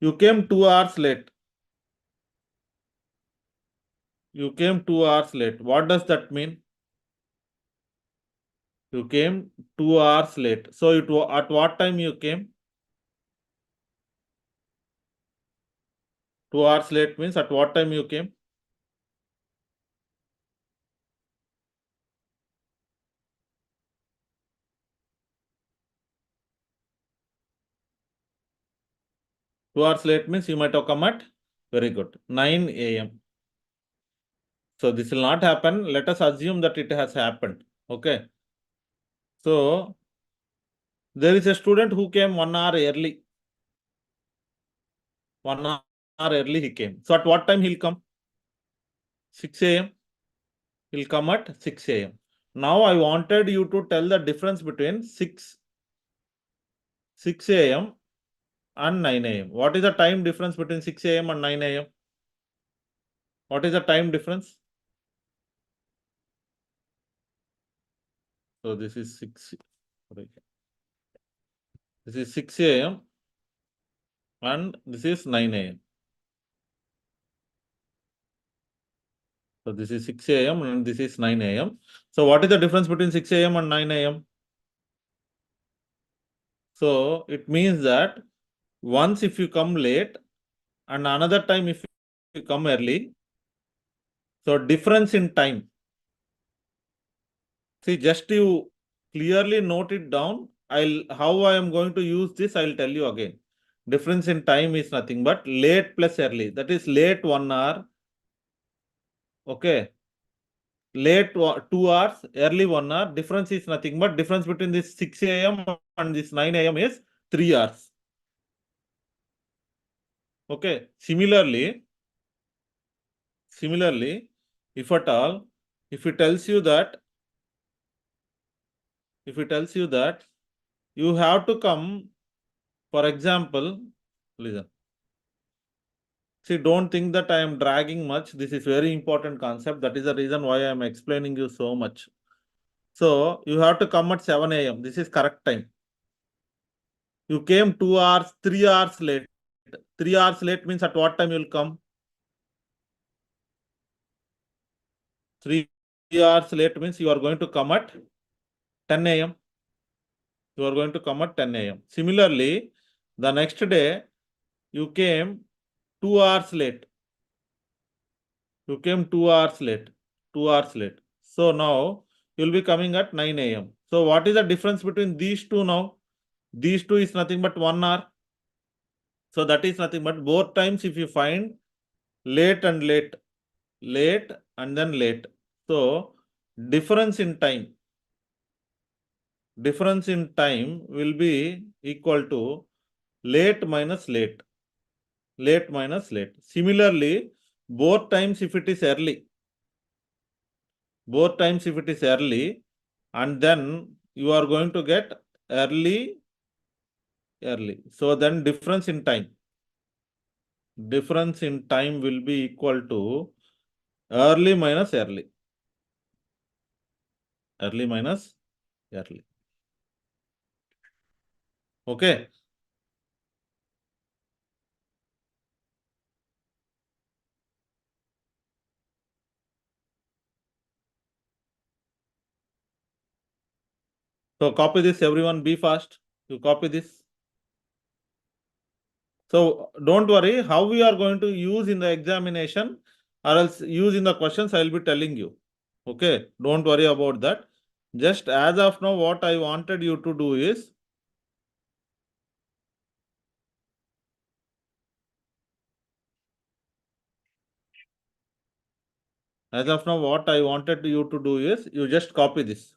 You came 2 hours late. You came 2 hours late. What does that mean? You came 2 hours late. So at what time you came? 2 hours late means at what time you came? Two hours late means you might have come at, very good, 9 a.m. So this will not happen. Let us assume that it has happened. Okay. So there is a student who came 1 hour early. 1 hour early he came. So at what time he'll come? 6 a.m. He'll come at 6 a.m. Now I wanted you to tell the difference between 6 a.m. and 9 a.m. What is the time difference between 6 a.m. and 9 a.m.? What is the time difference? So this is 6. This is 6 a.m. and this is 9 a.m. So this is 6 a.m. and this is 9 a.m. So what is the difference between 6 a.m. and 9 a.m.? So it means that once if you come late and another time if you come early, so difference in time. See, just you clearly note it down. How I am going to use this, I'll tell you again. Difference in time is nothing but late plus early. That is late 1 hour. Okay. Late 2 hours, early 1 hour. Difference is nothing but difference between this 6 a.m. and this 9 a.m. is 3 hours. Okay. Similarly, if at all, if it tells you that you have to come, for example, listen. See, don't think that I am dragging much. This is very important concept. That is the reason why I am explaining you so much. So you have to come at 7 a.m. This is correct time. You came 2 hours, 3 hours late. 3 hours late means at what time you will come? 3 hours late means you are going to come at 10 a.m. You are going to come at 10 a.m. Similarly, the next day, you came 2 hours late. You came 2 hours late. 2 hours late. So now, you will be coming at 9 a.m. So what is the difference between these two now? These two is nothing but 1 hour. So that is nothing but both times if you find late and late, late and then late. So difference in time will be equal to late minus late. Late minus late. Similarly, both times if it is early, and then you are going to get early. So then difference in time will be equal to early minus early. Early minus early. Okay. So copy this, everyone, be fast. You copy this. So don't worry how we are going to use in the examination or else use in the questions, I will be telling you. Okay, don't worry about that. Just as of now, what I wanted you to do is, you just copy this.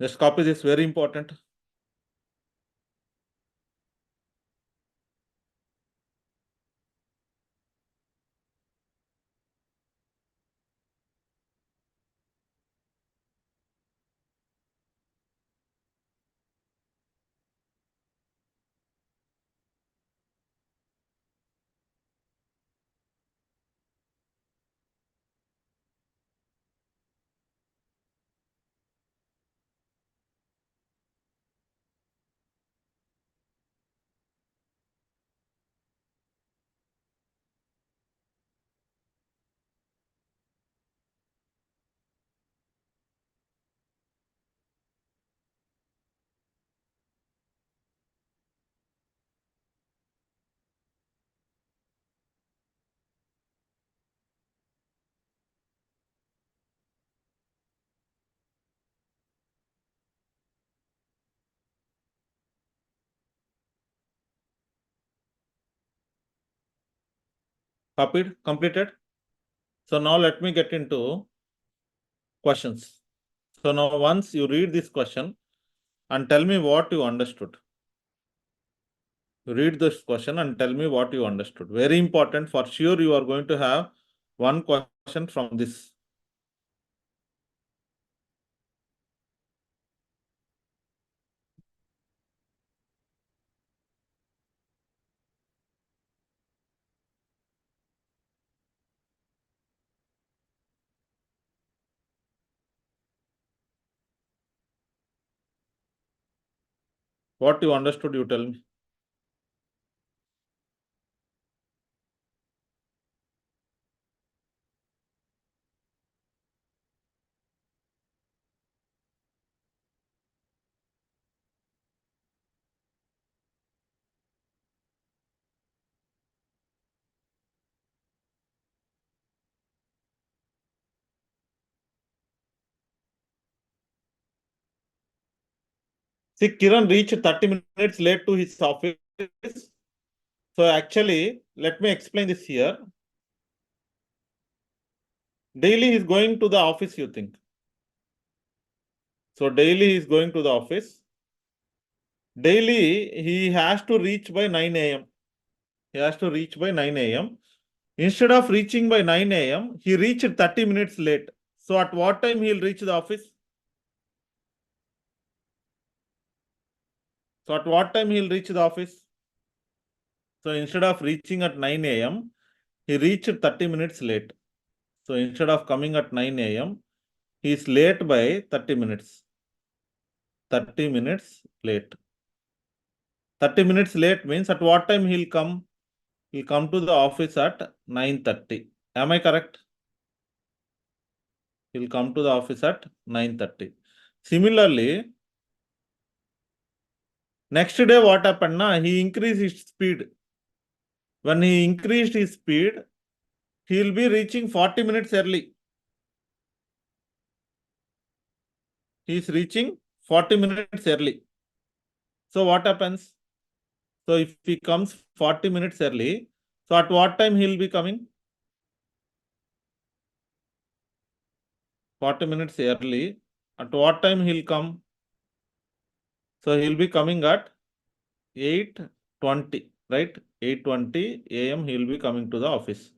Just copy this, very important. Copied, completed. So now let me get into questions. So now once you read this question and tell me what you understood. Read this question and tell me what you understood. Very important. For sure, you are going to have one question from this. What you understood, you tell me. See, Kiran reached 30 minutes late to his office. So actually, let me explain this here. Daily he is going to the office, you think. So daily he is going to the office. Daily he has to reach by 9 a.m. He has to reach by 9 a.m. Instead of reaching by 9 a.m., he reached 30 minutes late. So at what time he'll reach the office? So at what time he'll reach the office? So instead of reaching at 9 a.m., he reached 30 minutes late. So instead of coming at 9 a.m., he is late by 30 minutes. 30 minutes late. 30 minutes late means at what time he'll come? He'll come to the office at 9:30. Am I correct? He'll come to the office at 9:30. Similarly, next day what happened? He increased his speed. When he increased his speed, he will be reaching 40 minutes early. He is reaching 40 minutes early. So what happens? So if he comes 40 minutes early, so at what time he will be coming? 40 minutes early. At what time he'll come? So he'll be coming at 8:20, right? 8:20 a.m. he'll be coming to the office.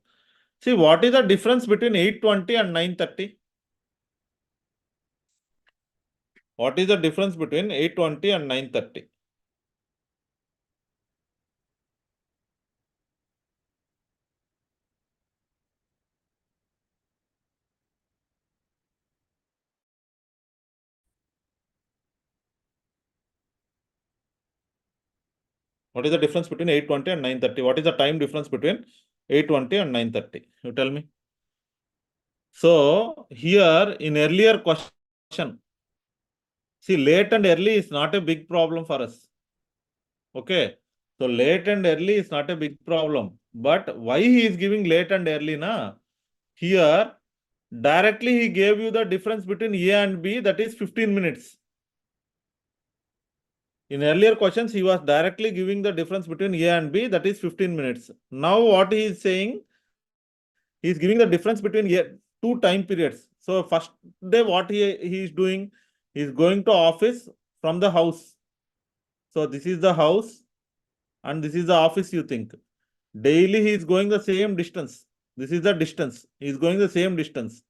See, what is the difference between 8:20 and 9:30? What is the difference between 8:20 and 9:30? What is the difference between 8:20 and 9:30? What is the time difference between 8:20 and 9:30? You tell me. So here in earlier question, see, late and early is not a big problem for us. Okay. So late and early is not a big problem. But why he is giving late and early na? Here directly he gave you the difference between A and B, that is 15 minutes. In earlier questions, he was directly giving the difference between A and B, that is 15 minutes. Now what he is saying, he is giving the difference between two time periods. So first day what he is doing, he is going to office from the house. So this is the house and this is the office, you think. Daily he is going the same distance. This is the distance. He is going the same distance.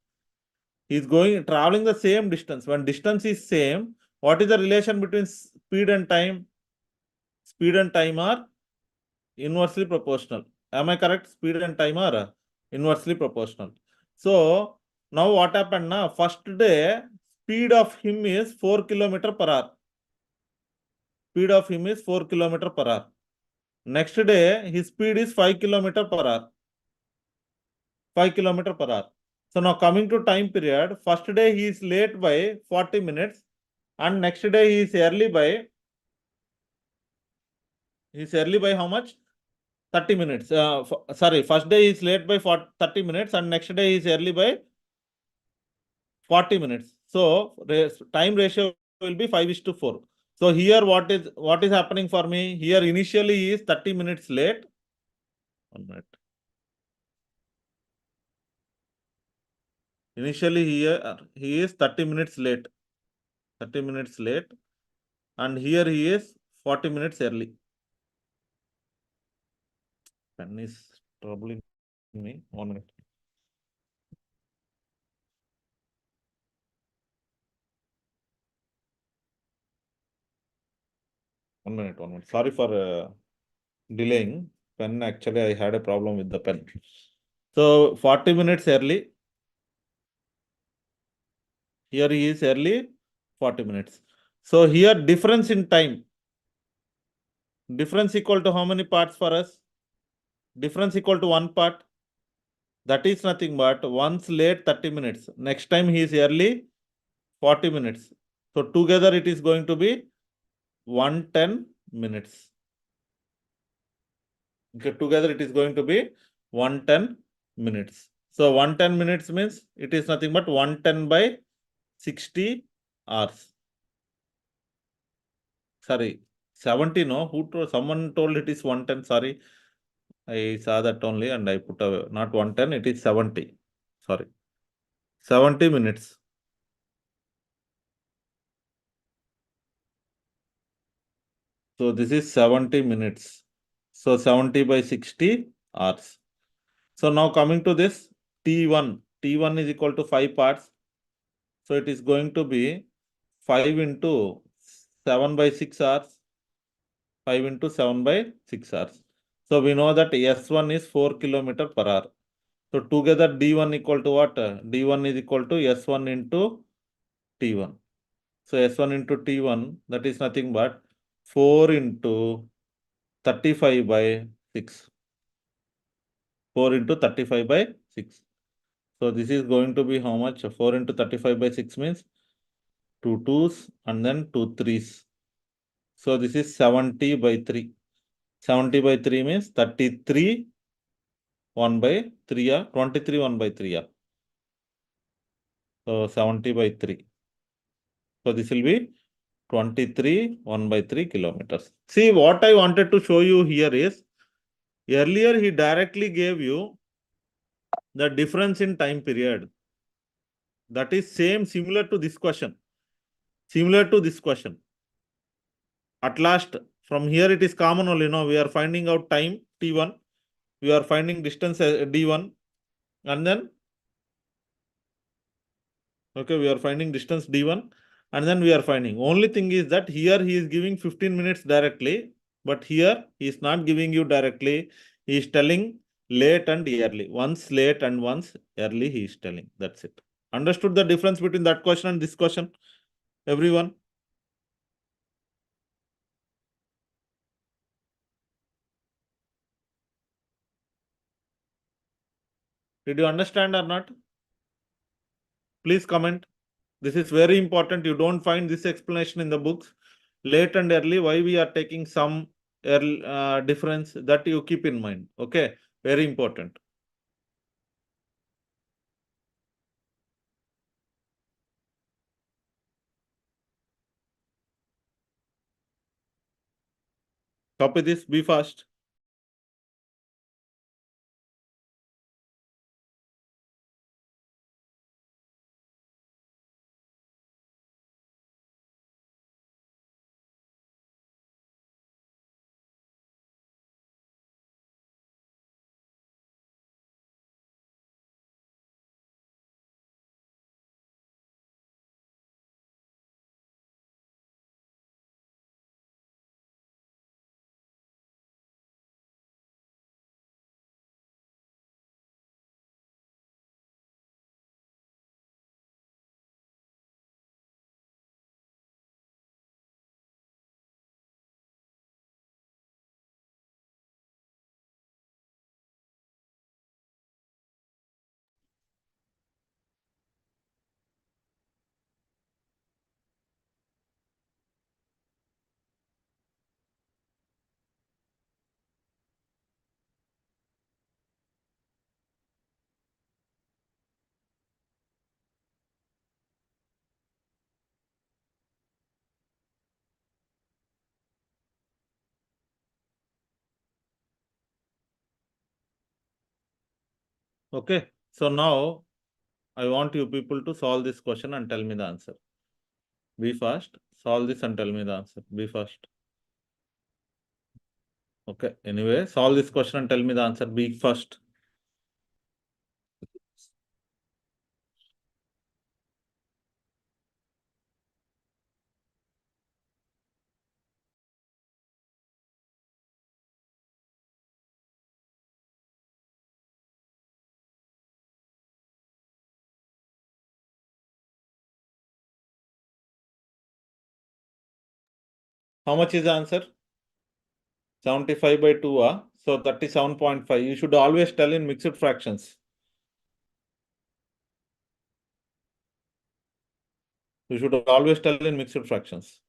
He is traveling the same distance. When distance is same, what is the relation between speed and time? Speed and time are inversely proportional. Am I correct? Speed and time are inversely proportional. So now what happened now? First day, speed of him is 4 km per hour. Speed of him is 4 km per hour. Next day, his speed is 5 km per hour. 5 km per hour. So now coming to time period, first day he is late by 40 minutes and next day he is early by how much? 30 minutes. Sorry, first day is late by 30 minutes and next day is early by 40 minutes. So time ratio will be 5:4. So here what is happening for me? Here initially he is 30 minutes late. 1 minute. Initially here he is 30 minutes late. 30 minutes late. And here he is 40 minutes early. Pen is troubling me. 1 minute. One minute. Sorry for delaying. Pen, actually I had a problem with the pen. So 40 minutes early. Here he is early 40 minutes. So here difference in time. Difference equal to how many parts for us? Difference equal to 1 part. That is nothing but once late 30 minutes. Next time he is early 40 minutes. So together it is going to be 110 minutes. Okay, together it is going to be 110 minutes. So 110 minutes means it is nothing but 110 by 60 hours. Sorry, 70, no? Someone told it is 110, sorry. I saw that only and I put away. Not 110, it is 70. Sorry. 70 minutes. So this is 70 minutes. So 70 by 60 hours. So now coming to this T1. T1 is equal to 5 parts. So it is going to be 5 into 7 by 6 hours. 5 into 7 by 6 hours. So we know that S1 is 4 kilometer per hour. So together D1 equal to what? D1 is equal to S1 into T1. So S1 into T1, that is nothing but 4 into 35 by 6. 4 into 35 by 6. So this is going to be how much? 4 into 35 by 6 means 2 twos and then 2 threes. So this is 70 by 3. 70 by 3 means 33 1 by 3, 23 1 by 3. So 70 by 3. So this will be 23 1 by 3 kilometers. See, what I wanted to show you here is, earlier he directly gave you the difference in time period. That is similar to this question. Similar to this question. At last, from here it is common only, we are finding out time T1. We are finding distance D1. And then, okay, we are finding distance D1. And then we are finding. Only thing is that here he is giving 15 minutes directly. But here he is not giving you directly. He is telling late and early. Once late and once early he is telling. That's it. Understood the difference between that question and this question? Everyone? Did you understand or not? Please comment. This is very important. You don't find this explanation in the books. Late and early, why we are taking some early, difference, that you keep in mind. Okay, very important. Copy this, be fast. Okay, so now I want you people to solve this question and tell me the answer. Be fast, solve this and tell me the answer. Be fast. Okay, anyway, solve this question and tell me the answer. Be fast. How much is the answer? 75 by 2, so 37.5. You should always tell in mixed fractions. You should always tell in mixed fractions.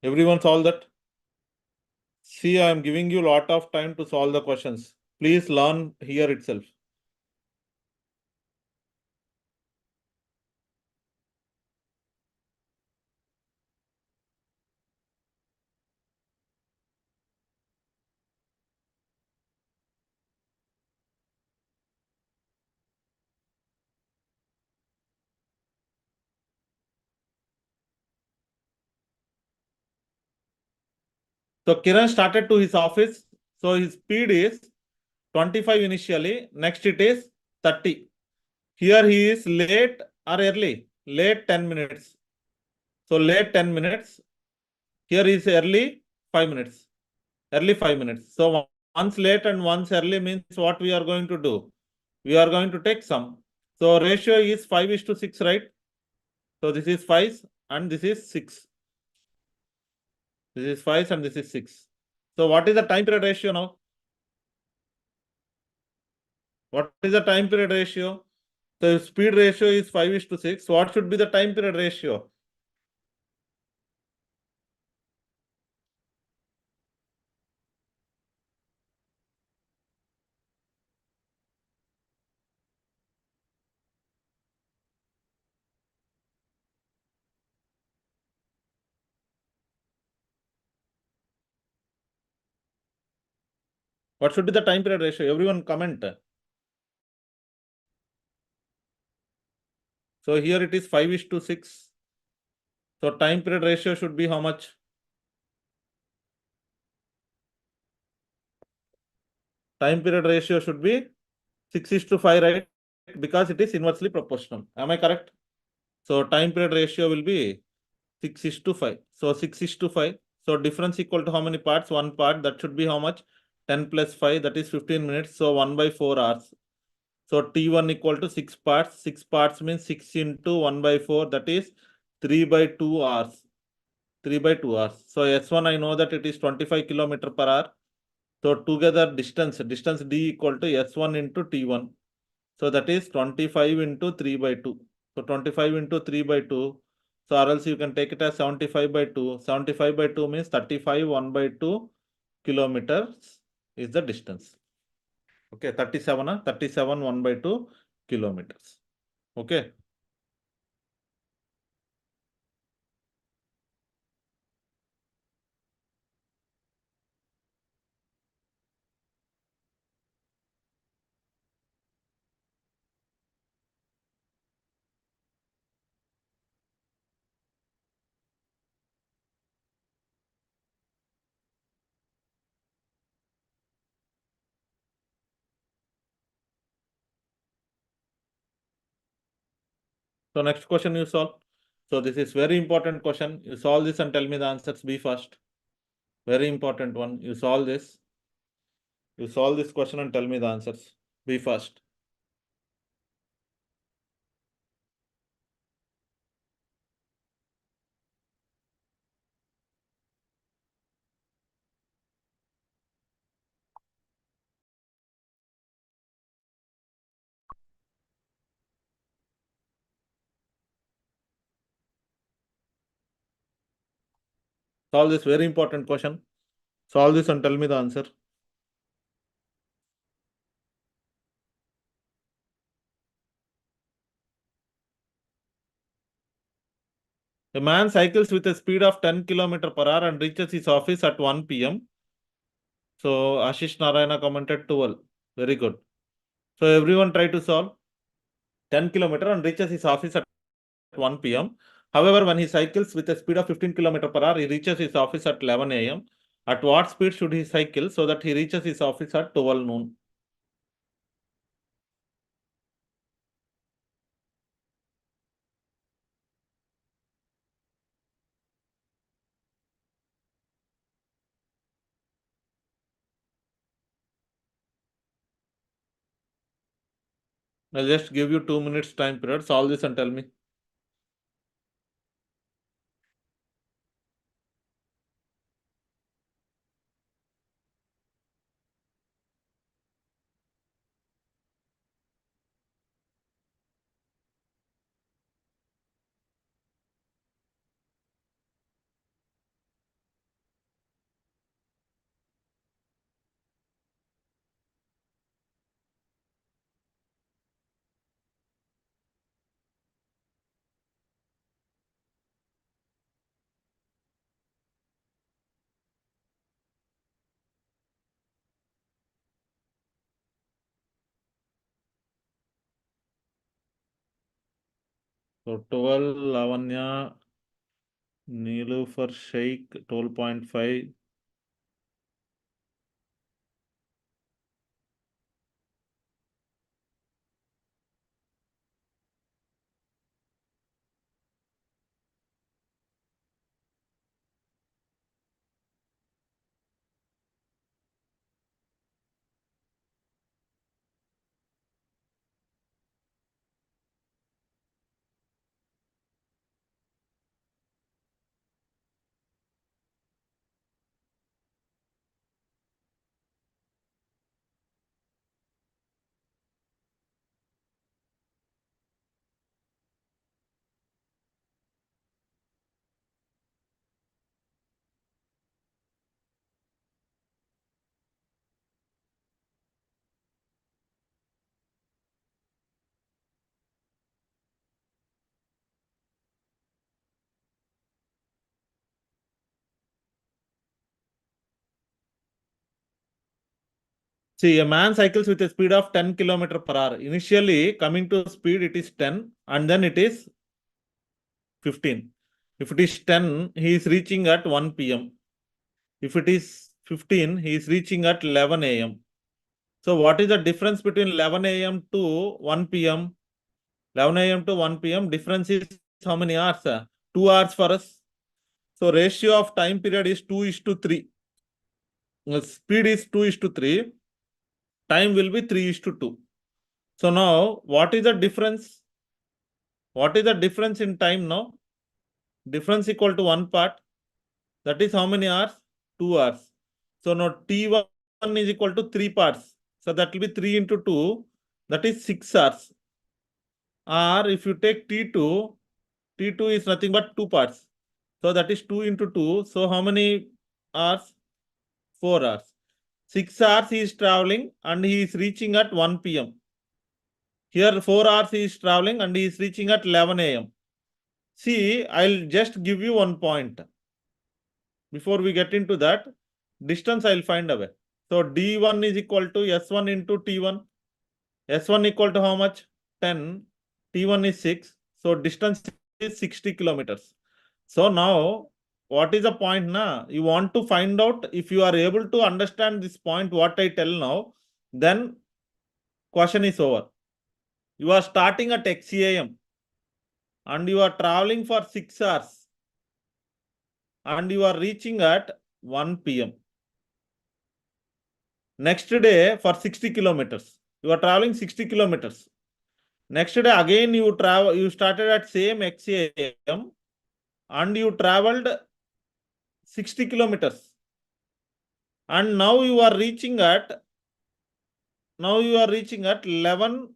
Everyone solve that? See, I am giving you a lot of time to solve the questions. Please learn here itself. So Kiran started to his office. So his speed is 25 initially. Next it is 30. Here he is late or early. Late 10 minutes. So late 10 minutes. Here is early 5 minutes. Early 5 minutes. So once late and once early means what we are going to do? We are going to take sum. So ratio is 5:6, right? So this is 5 and this is 6. This is 5 and this is 6. So what is the time period ratio now? What is the time period ratio? So if speed ratio is 5:6, what should be the time period ratio? What should be the time period ratio? Everyone comment. So here it is 5:6. So time period ratio should be how much? Time period ratio should be 6:5, right? Because it is inversely proportional. Am I correct? So time period ratio will be 6:5. So 6:5. So difference equal to how many parts? One part. That should be how much? 10 plus 5, that is 15 minutes. So 1/4 hours. So T1 equal to 6 parts. 6 parts means 6 into 1/4, that is 3/2 hours. 3/2 hours. So S1 I know that it is 25 kilometer per hour. So together distance D equal to S1 into T1. So that is 25 into 3/2. So 25 into 3/2. So or else you can take it as 75/2. 75/2 means 35 1/2 kilometers is the distance. Okay, 37, 37 1/2 kilometers. Okay. So next question you solve. So this is very important question. You solve this and tell me the answers. Be fast. Very important one. You solve this. You solve this question and tell me the answers. Be fast. Solve this very important question. Solve this and tell me the answer. A man cycles with a speed of 10 km per hour and reaches his office at 1 p.m. So Ashish Narayana commented 12. Very good. So everyone try to solve 10 km and reaches his office at 1 p.m. However, when he cycles with a speed of 15 km per hour, he reaches his office at 11 a.m. At what speed should he cycle so that he reaches his office at 12 noon? I'll just give you 2 minutes time period. Solve this and tell me. So 12, Lavanya, Neelofer Sheikh, 12.5. See, a man cycles with a speed of 10 kilometer per hour. Initially, coming to speed, it is 10 and then it is 15. If it is 10, he is reaching at 1 p.m. If it is 15, he is reaching at 11 a.m. So what is the difference between 11 a.m. to 1 p.m.? 11 a.m. to 1 p.m. difference is how many hours? 2 hours for us. So ratio of time period is 2:3. Speed is 2:3. Time will be 3:2. So now what is the difference? What is the difference in time now? Difference equal to one part. That is how many hours? 2 hours. So now T1 is equal to 3 parts. So that will be 3 into 2. That is 6 hours. Or if you take T2, T2 is nothing but 2 parts. So that is 2 into 2. So how many hours? 4 hours. 6 hours he is traveling and he is reaching at 1 p.m. Here 4 hours he is traveling and he is reaching at 11 a.m. See, I'll just give you one point. Before we get into that, distance I'll find away. So D1 is equal to S1 into T1. S1 equal to how much? 10. T1 is 6. So distance is 60 kilometers. So now, what is the point now? You want to find out if you are able to understand this point, what I tell now, then question is over. You are starting at XAM and you are traveling for 6 hours and you are reaching at 1 p.m. Next day for 60 kilometers. You are traveling 60 kilometers. Next day again you started at same XAM and you traveled 60 kilometers. And now you are reaching at 11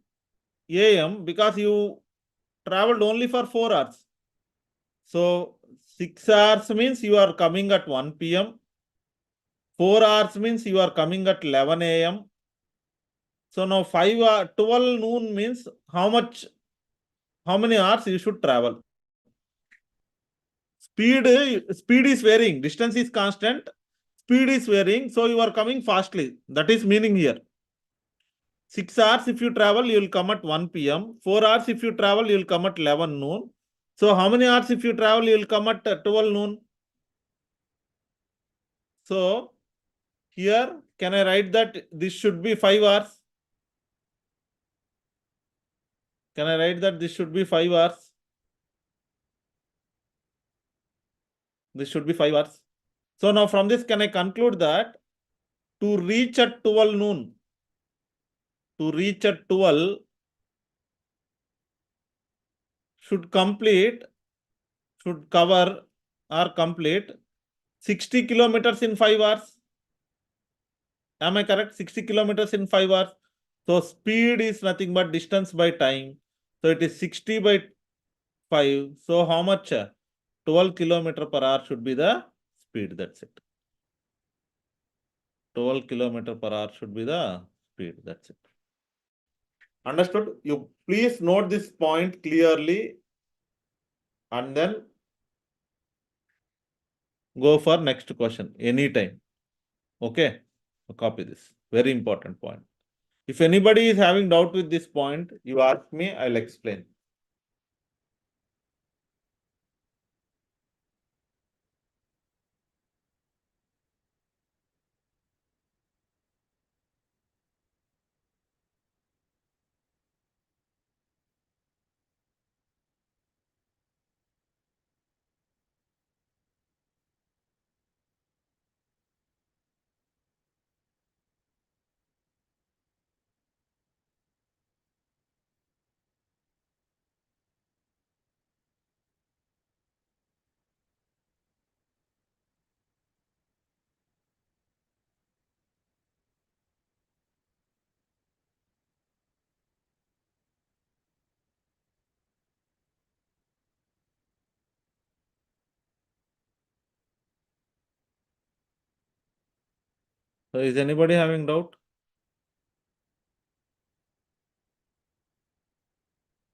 a.m. because you traveled only for 4 hours. So 6 hours means you are coming at 1 p.m. 4 hours means you are coming at 11 a.m. So now 12 noon means how many hours you should travel. Speed is varying, distance is constant, speed is varying, so you are coming fastly. That is meaning here. 6 hours if you travel, you will come at 1 p.m. 4 hours if you travel, you will come at 11 noon. So how many hours if you travel, you will come at 12 noon. So here, can I write that this should be 5 hours? Can I write that this should be 5 hours? This should be 5 hours. So now from this, can I conclude that to reach at 12 noon, to reach at 12 should cover or complete 60 kilometers in 5 hours. Am I correct? 60 kilometers in 5 hours. So speed is nothing but distance by time. So it is 60 by 5. So how much? 12 kilometer per hour should be the speed. That's it. 12 kilometer per hour should be the speed. That's it. Understood? You please note this point clearly and then go for next question anytime. Okay? Copy this. Very important point. If anybody is having doubt with this point, you ask me, I'll explain. So is anybody having doubt?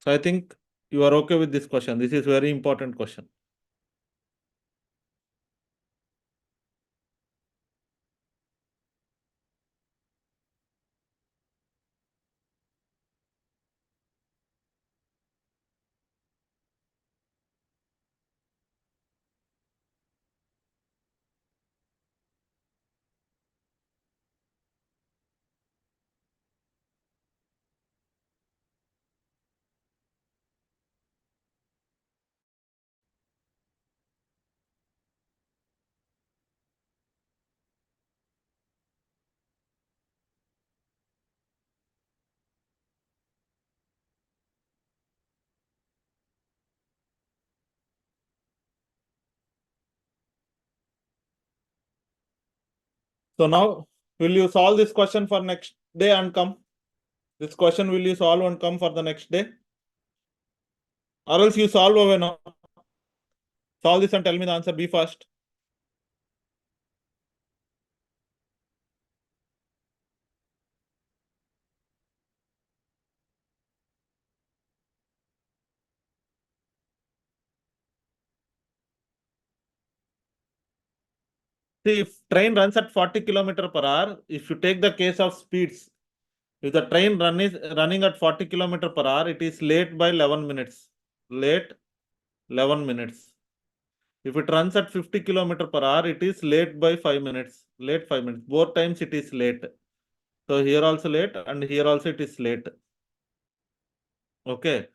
So I think you are okay with this question. This is very important question. So now, will you solve this question for next day and come? This question will you solve and come for the next day? Or else you solve over now. Solve this and tell me the answer. Be fast. See, if train runs at 40 kilometer per hour, if you take the case of speeds, if the train is running at 40 kilometer per hour, it is late by 11 minutes. Late 11 minutes. If it runs at 50 kilometer per hour, it is late by 5 minutes. Late 5 minutes. Both times it is late. So here also late and here also it is late. Okay.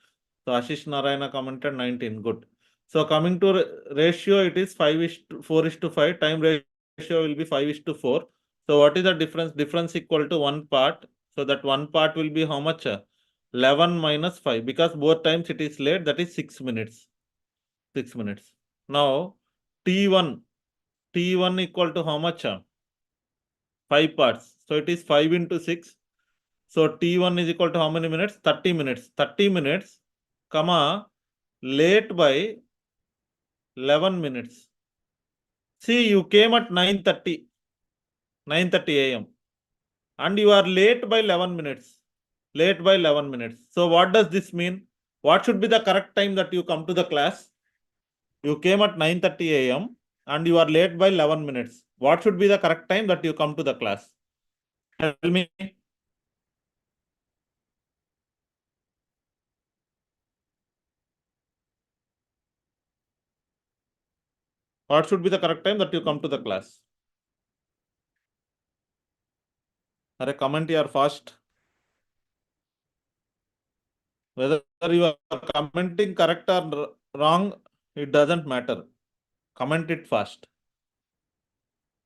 So Ashish Narayana commented 19. Good. So coming to ratio, it is 4:5. Time ratio will be 5:4. So what is the difference? Difference equal to 1 part. So that 1 part will be how much? 11 minus 5. Because both times it is late, that is 6 minutes. 6 minutes. Now T1. T1 equal to how much? 5 parts. So it is 5 into 6. So T1 is equal to how many minutes? 30 minutes. 30 minutes, comma, late by 11 minutes. See, you came at 9:30 a.m. and you are late by 11 minutes. Late by 11 minutes. So what does this mean? What should be the correct time that you come to the class? You came at 9:30 a.m. and you are late by 11 minutes. What should be the correct time that you come to the class? Tell me. What should be the correct time that you come to the class? Are comment here fast. Whether you are commenting correct or wrong, it doesn't matter. Comment it fast.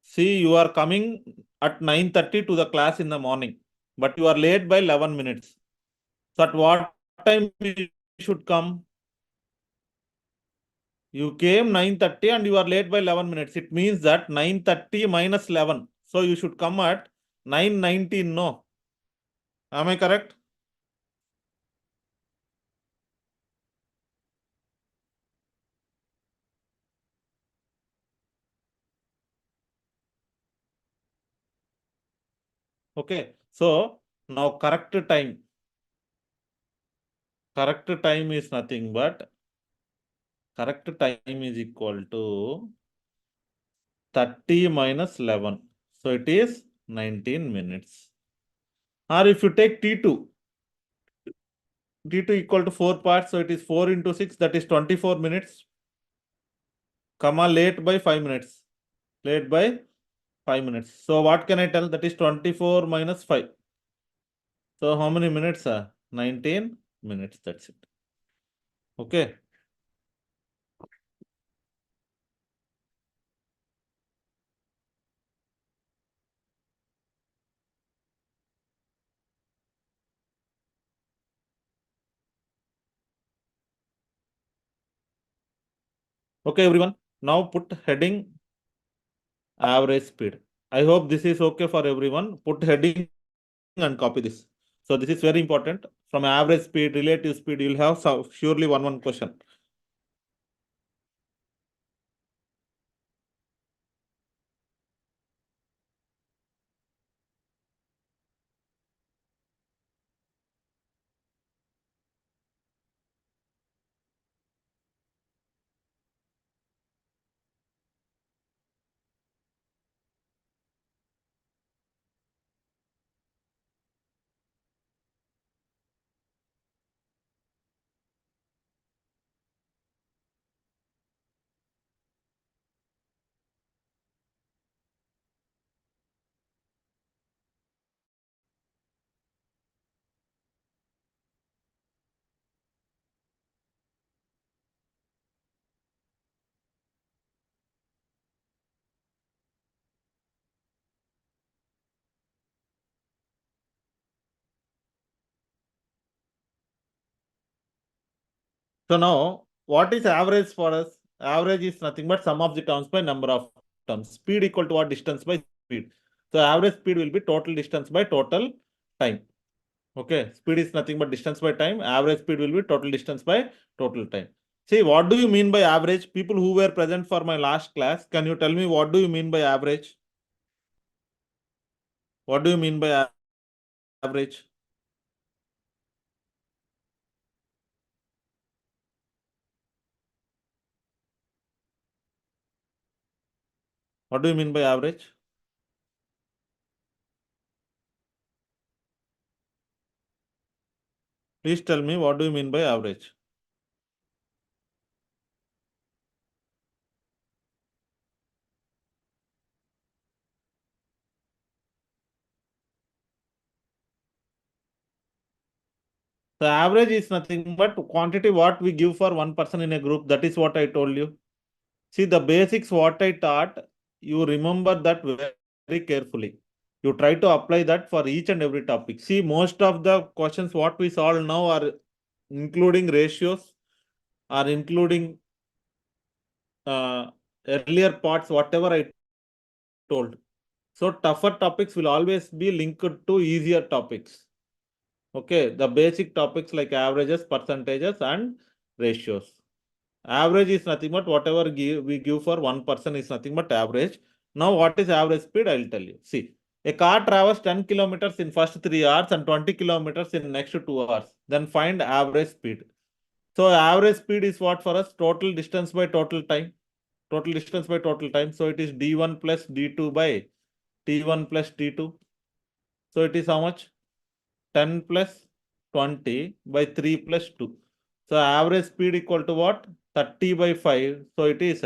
See, you are coming at 9:30 to the class in the morning, but you are late by 11 minutes. So at what time you should come? You came 9:30 and you are late by 11 minutes. It means that 9:30 minus 11. So you should come at 9:19, no? Am I correct? Okay. So now correct time. Correct time is nothing but correct time is equal to 30 minus 11. So it is 19 minutes. Or if you take T2, T2 equal to 4 parts, so it is 4 into 6, that is 24 minutes, comma late by 5 minutes. Late by 5 minutes. So what can I tell? That is 24 minus 5. So how many minutes are? 19 minutes, that's it. Okay. Okay, everyone. Now put heading average speed. I hope this is okay for everyone. Put heading and copy this. So this is very important. From average speed, relative speed, you'll have surely one question. So now, what is average for us? Average is nothing but sum of the terms by number of terms. Speed equal to what? Distance by speed. So average speed will be total distance by total time. Okay, speed is nothing but distance by time. Average speed will be total distance by total time. See, what do you mean by average? People who were present for my last class, can you tell me what do you mean by average? What do you mean by average? What do you mean by average? Please tell me what do you mean by average? The average is nothing but quantity what we give for one person in a group. That is what I told you. See, the basics what I taught, you remember that very carefully. You try to apply that for each and every topic. See, most of the questions what we solve now are including ratios, are including earlier parts, whatever I told. So tougher topics will always be linked to easier topics. Okay, the basic topics like averages, percentages, and ratios. Average is nothing but whatever we give for one person is nothing but average. Now, what is average speed? I will tell you. See, a car travels 10 kilometers in first 3 hours and 20 kilometers in next 2 hours. Then find average speed. So, average speed is what for us? Total distance by total time. Total distance by total time. So, it is d1 plus d2 by t1 plus t2. So, it is how much? 10 plus 20 by 3 plus 2. So average speed equal to what? 30 by 5. So it is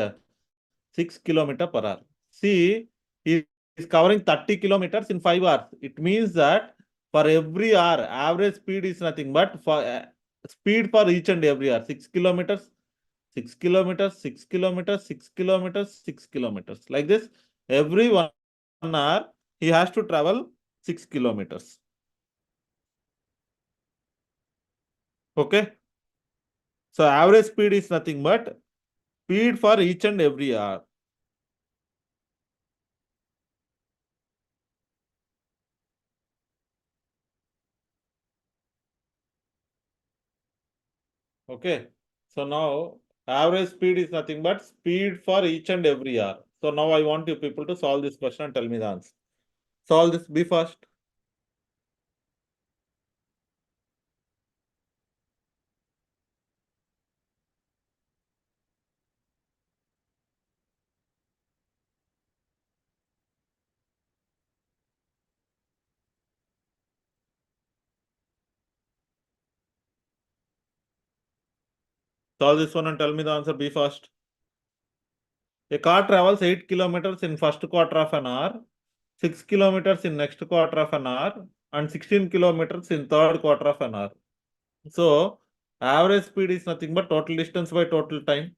6 kilometer per hour. See, he is covering 30 kilometers in 5 hours. It means that for every hour, average speed is nothing but for speed for each and every hour. 6 kilometers, 6 kilometers, 6 kilometers, 6 kilometers, 6 kilometers. Like this, every 1 hour, he has to travel 6 kilometers. Okay. So average speed is nothing but speed for each and every hour. Okay. So now average speed is nothing but speed for each and every hour. So now I want you people to solve this question and tell me the answer. Solve this, be fast. Solve this one and tell me the answer, be fast. A car travels 8 kilometers in first quarter of an hour, 6 kilometers in next quarter of an hour, and 16 kilometers in third quarter of an hour. So average speed is nothing but total distance by total time.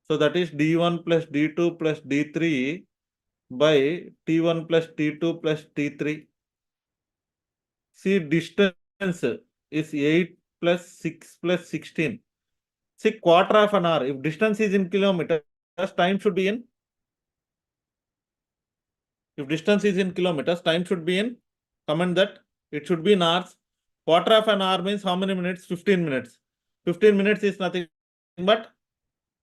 So that is d1 plus d2 plus d3 by t1 plus t2 plus t3. See, distance is 8 plus 6 plus 16. See, quarter of an hour. If distance is in kilometers, time should be in. If distance is in kilometers, time should be in. Comment that. It should be in hours. Quarter of an hour means how many minutes? 15 minutes. 15 minutes is nothing but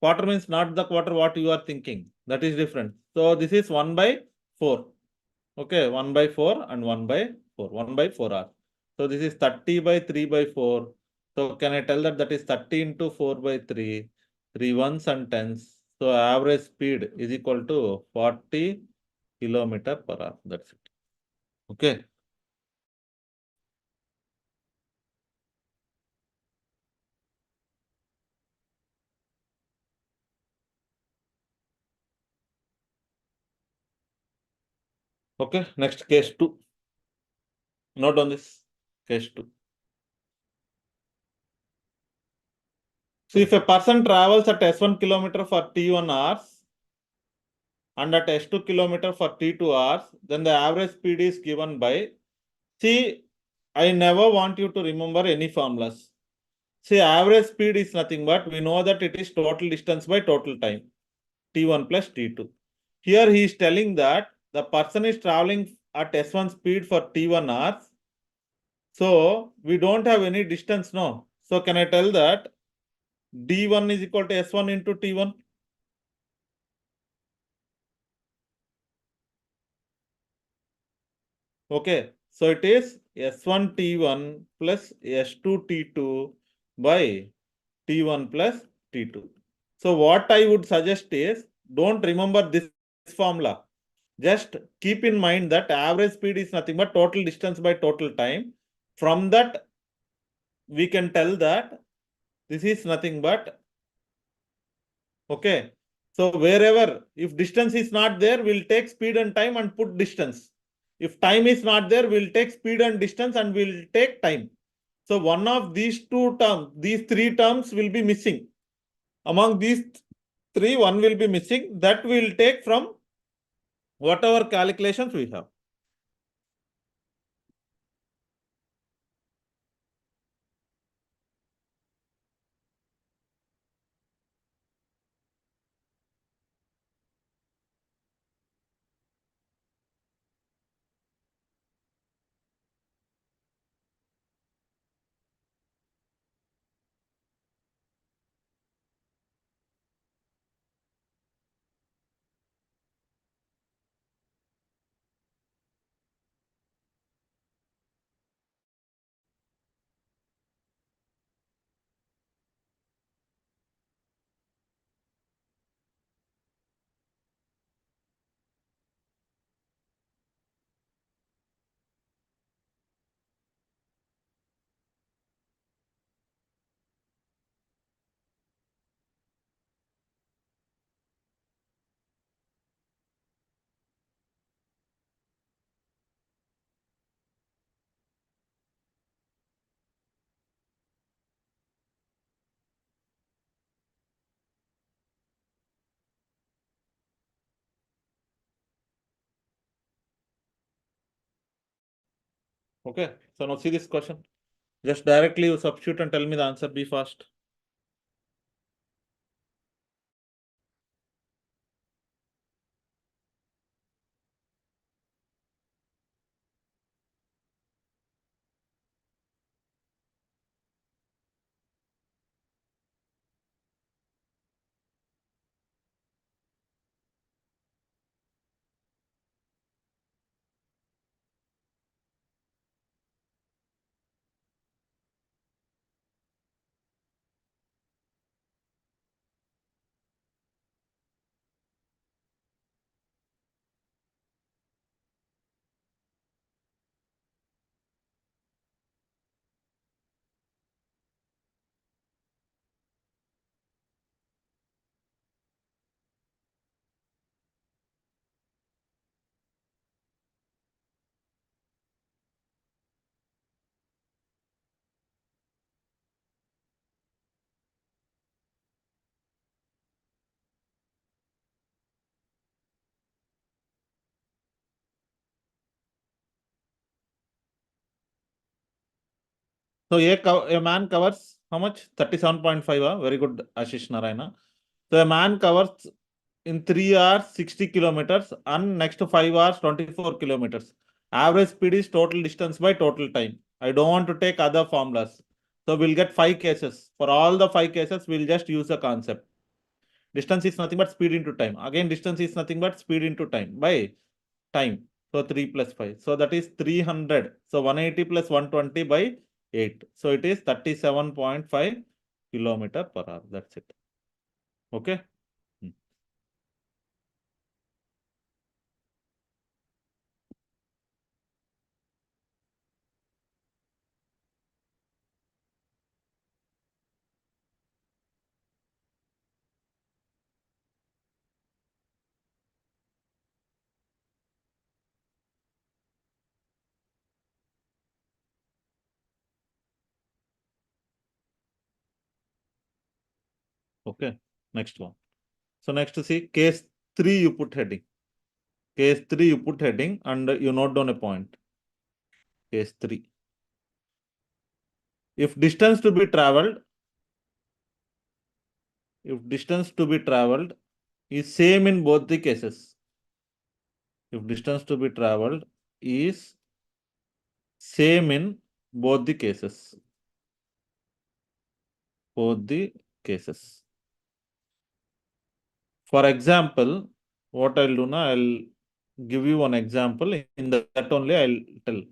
quarter means not the quarter what you are thinking. That is different. So this is 1 by 4. Okay, 1 by 4 and 1 by 4. 1 by 4 hours. So this is 30 by 3 by 4. So can I tell that that is 30 into 4 by 3, 3 ones and tens. So average speed is equal to 40 kilometer per hour. That's it. Okay. Okay, next case 2. Note on this. Case 2. So if a person travels at S1 kilometer for T1 hours and at S2 kilometer for T2 hours, then the average speed is given by, see, I never want you to remember any formulas. See, average speed is nothing but we know that it is total distance by total time, T1 plus T2. Here he is telling that the person is traveling at S1 speed for T1 hours. So we don't have any distance now. So can I tell that D1 is equal to S1 into T1? Okay, so it is S1 T1 plus S2 T2 by T1 plus T2. So what I would suggest is, don't remember this formula. Just keep in mind that average speed is nothing but total distance by total time. From that, we can tell that this is nothing but, okay. So wherever, if distance is not there, we'll take speed and time and put distance. If time is not there, we'll take speed and distance and we'll take time. So one of these two terms, these three terms will be missing. Among these three, one will be missing. That we'll take from whatever calculations we have. Okay, so now see this question. Just directly you substitute and tell me the answer. Be fast. So a man covers how much? 37.5. Very good, Ashish Narayana. So a man covers in 3 hours 60 kilometers and next 5 hours 24 kilometers. Average speed is total distance by total time. I don't want to take other formulas. So we'll get 5 cases. For all the 5 cases, we'll just use the concept. Distance is nothing but speed into time. Again, distance is nothing but speed into time by time. So 3 plus 5. So that is 300. So 180 plus 120 by 8. So it is 37.5 kilometer per hour. That's it. Okay. Okay. Next one. So next to see case 3 you put heading. Case 3 you put heading and you note down a point. Case 3. If distance to be traveled is same in both the cases. If distance to be traveled is same in both the cases. Both the cases. For example, what I'll do now, I'll give you one example. In that only I'll tell.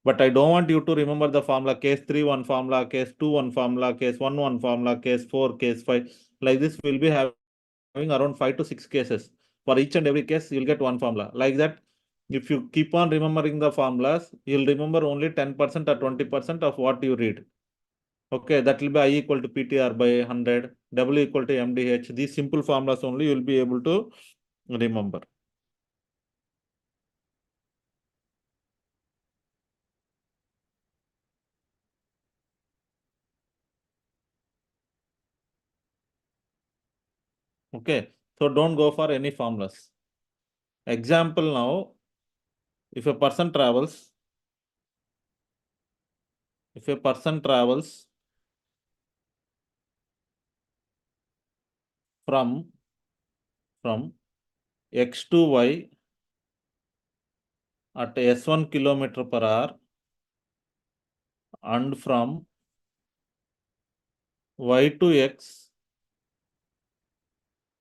But I don't want you to remember the formula case 3 one formula, case 2 one formula, case 1 one formula, case 4, case 5. Like this, we'll be having around 5 to 6 cases. For each and every case, you'll get one formula. Like that, if you keep on remembering the formulas, you'll remember only 10% or 20% of what you read. Okay, that will be I equal to PTR by 100, W equal to MDH. These simple formulas only you'll be able to remember. Okay, so don't go for any formulas. Example now, if a person travels from X to Y at S1 kilometer per hour and from Y to X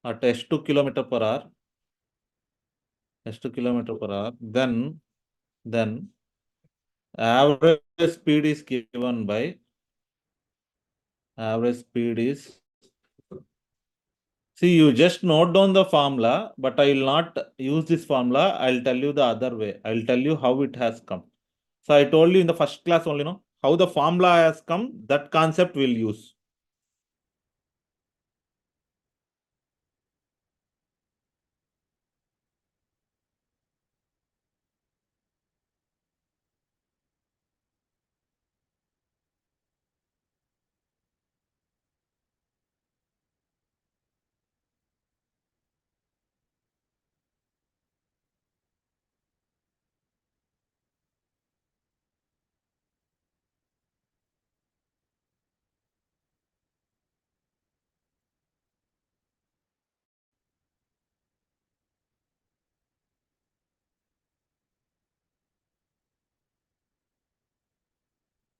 at S2 kilometer per hour, then average speed is given by see, you just note down the formula, but I will not use this formula. I'll tell you the other way. I'll tell you how it has come. So I told you in the first class only, no, how the formula has come, that concept we'll use.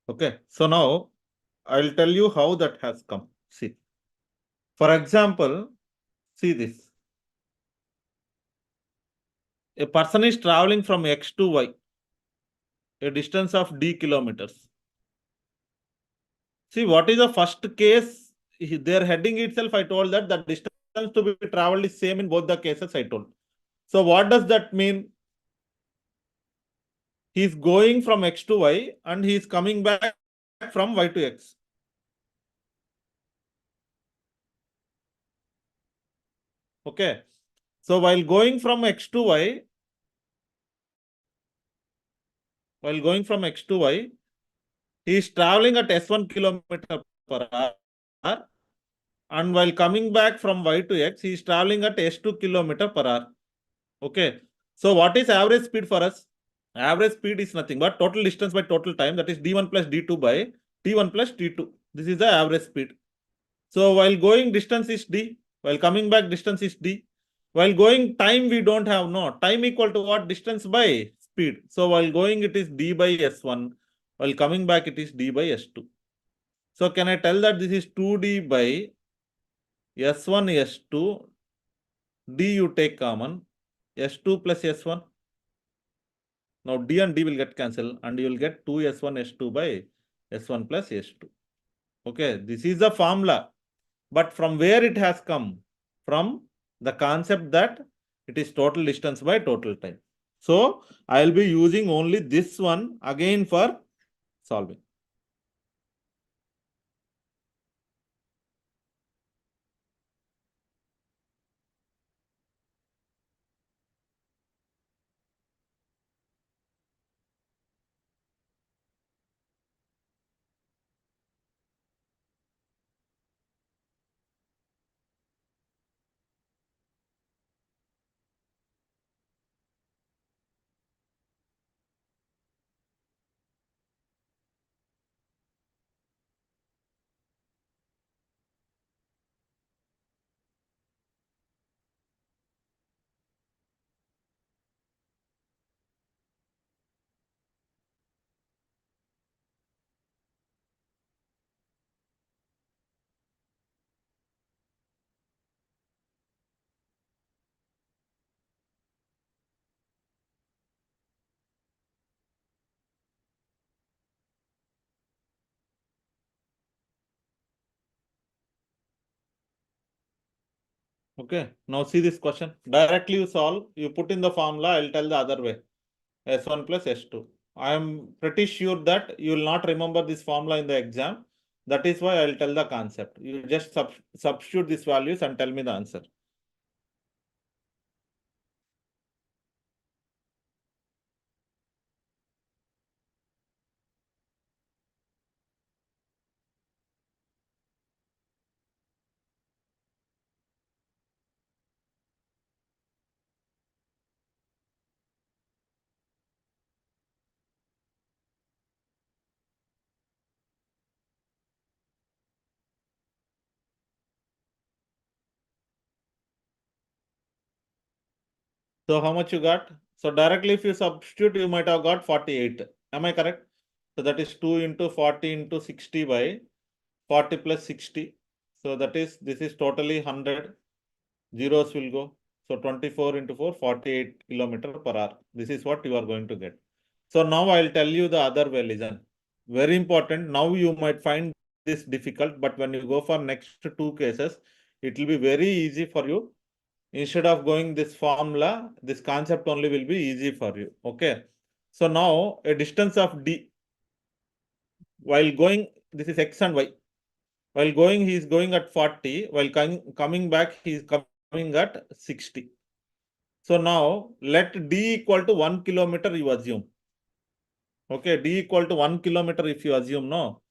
Okay, so now I'll tell you how that has come. See, for example, see this. A person is traveling from X to Y, a distance of D kilometers. See, what is the first case? Their heading itself, I told that the distance to be traveled is same in both the cases, I told. So what does that mean? He is going from X to Y and he is coming back from Y to X. Okay. So while going from X to Y, he is traveling at S1 kilometer per hour. And while coming back from Y to X, he is traveling at S2 kilometer per hour. Okay. So what is average speed for us? Average speed is nothing but total distance by total time, that is d1 plus d2 by t1 plus t2. This is the average speed. So while going distance is d, while coming back distance is d. While going time we don't have, no. Time equal to what? Distance by speed. So while going it is d by s1, while coming back it is d by s2. So can I tell that this is 2d by s1 s2, d you take common, s2 plus s1. Now d and d will get cancelled and you will get 2s1 s2 by s1 plus s2. Okay, this is the formula. But from where it has come? From the concept that it is total distance by total time. So I will be using only this one again for solving. Okay, now see this question. Directly you solve, you put in the formula, I'll tell the other way. S1 plus S2. I am pretty sure that you will not remember this formula in the exam. That is why I'll tell the concept. You just substitute these values and tell me the answer. So how much you got? So directly if you substitute, you might have got 48. Am I correct? So that is 2 into 40 into 60 by 40 plus 60. So that is, this is totally 100. Zeros will go. So 24 into 4, 48 kilometer per hour. This is what you are going to get. So now I'll tell you the other way, listen. Very important. Now you might find this difficult, but when you go for next two cases, it will be very easy for you. Instead of going this formula, this concept only will be easy for you. Okay. So now a distance of d, while going, this is x and y. While going, he is going at 40. While coming back, he is coming at 60. So now let d equal to 1 kilometer you assume. Okay, d equal to 1 kilometer if you assume, no.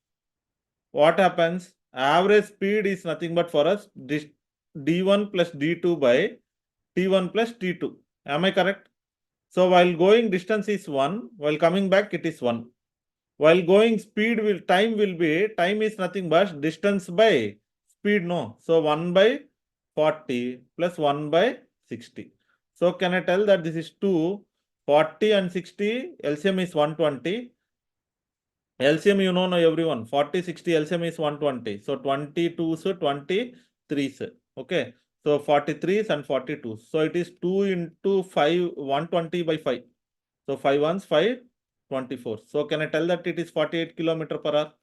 What happens? Average speed is nothing but for us this d1 plus d2 by t1 plus t2. Am I correct? So while going distance is 1, while coming back it is 1. While going time is nothing but distance by speed, no. So 1 by 40 plus 1 by 60. So can I tell that this is 2, 40 and 60, LCM is 120. LCM you know everyone, 40, 60 LCM is 120. So 22, so 23. Okay. So 43s and 42. So it is 2 into 5, 120 by 5. So 5 ones, 5, 24. So can I tell that it is 48 kilometer per hour?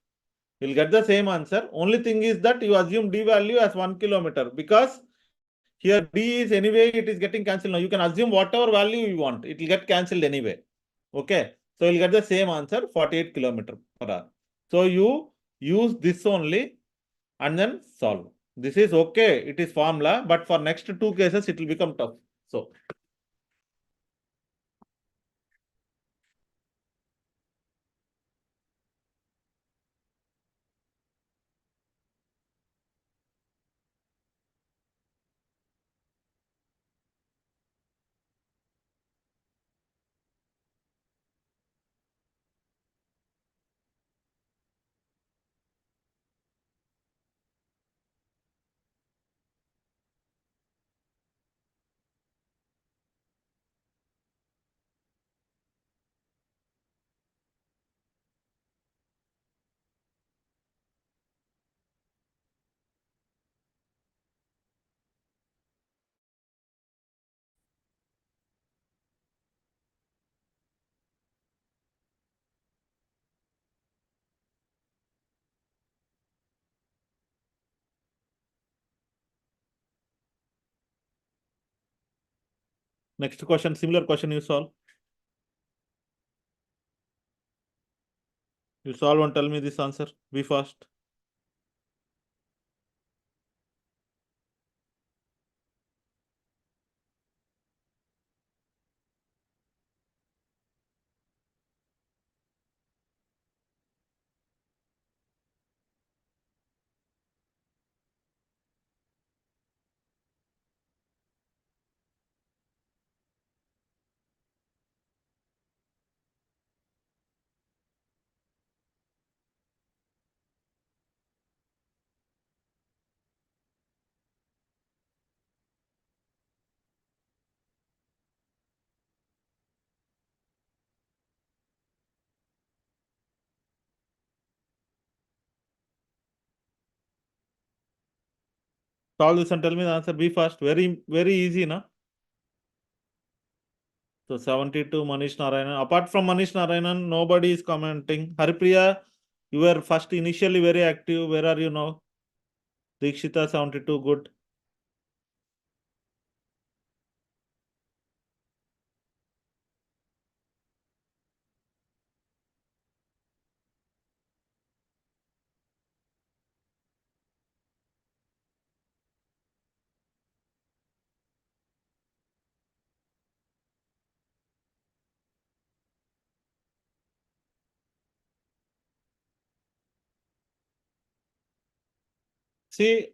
You'll get the same answer. Only thing is that you assume d value as 1 kilometer because here d is anyway, it is getting cancelled now. You can assume whatever value you want. It will get cancelled anyway. Okay. So you'll get the same answer, 48 kilometer per hour. So you use this only and then solve. This is okay. It is formula, but for next two cases, it will become tough. So next question, similar question you solve. You solve and tell me this answer. Be fast. Solve this and tell me the answer. Be fast. Very, very easy, na? So 72 Manish Narayanan. Apart from Manish Narayanan, nobody is commenting. Haripriya, you were first initially very active. Where are you now? Dikshita 72, good. See,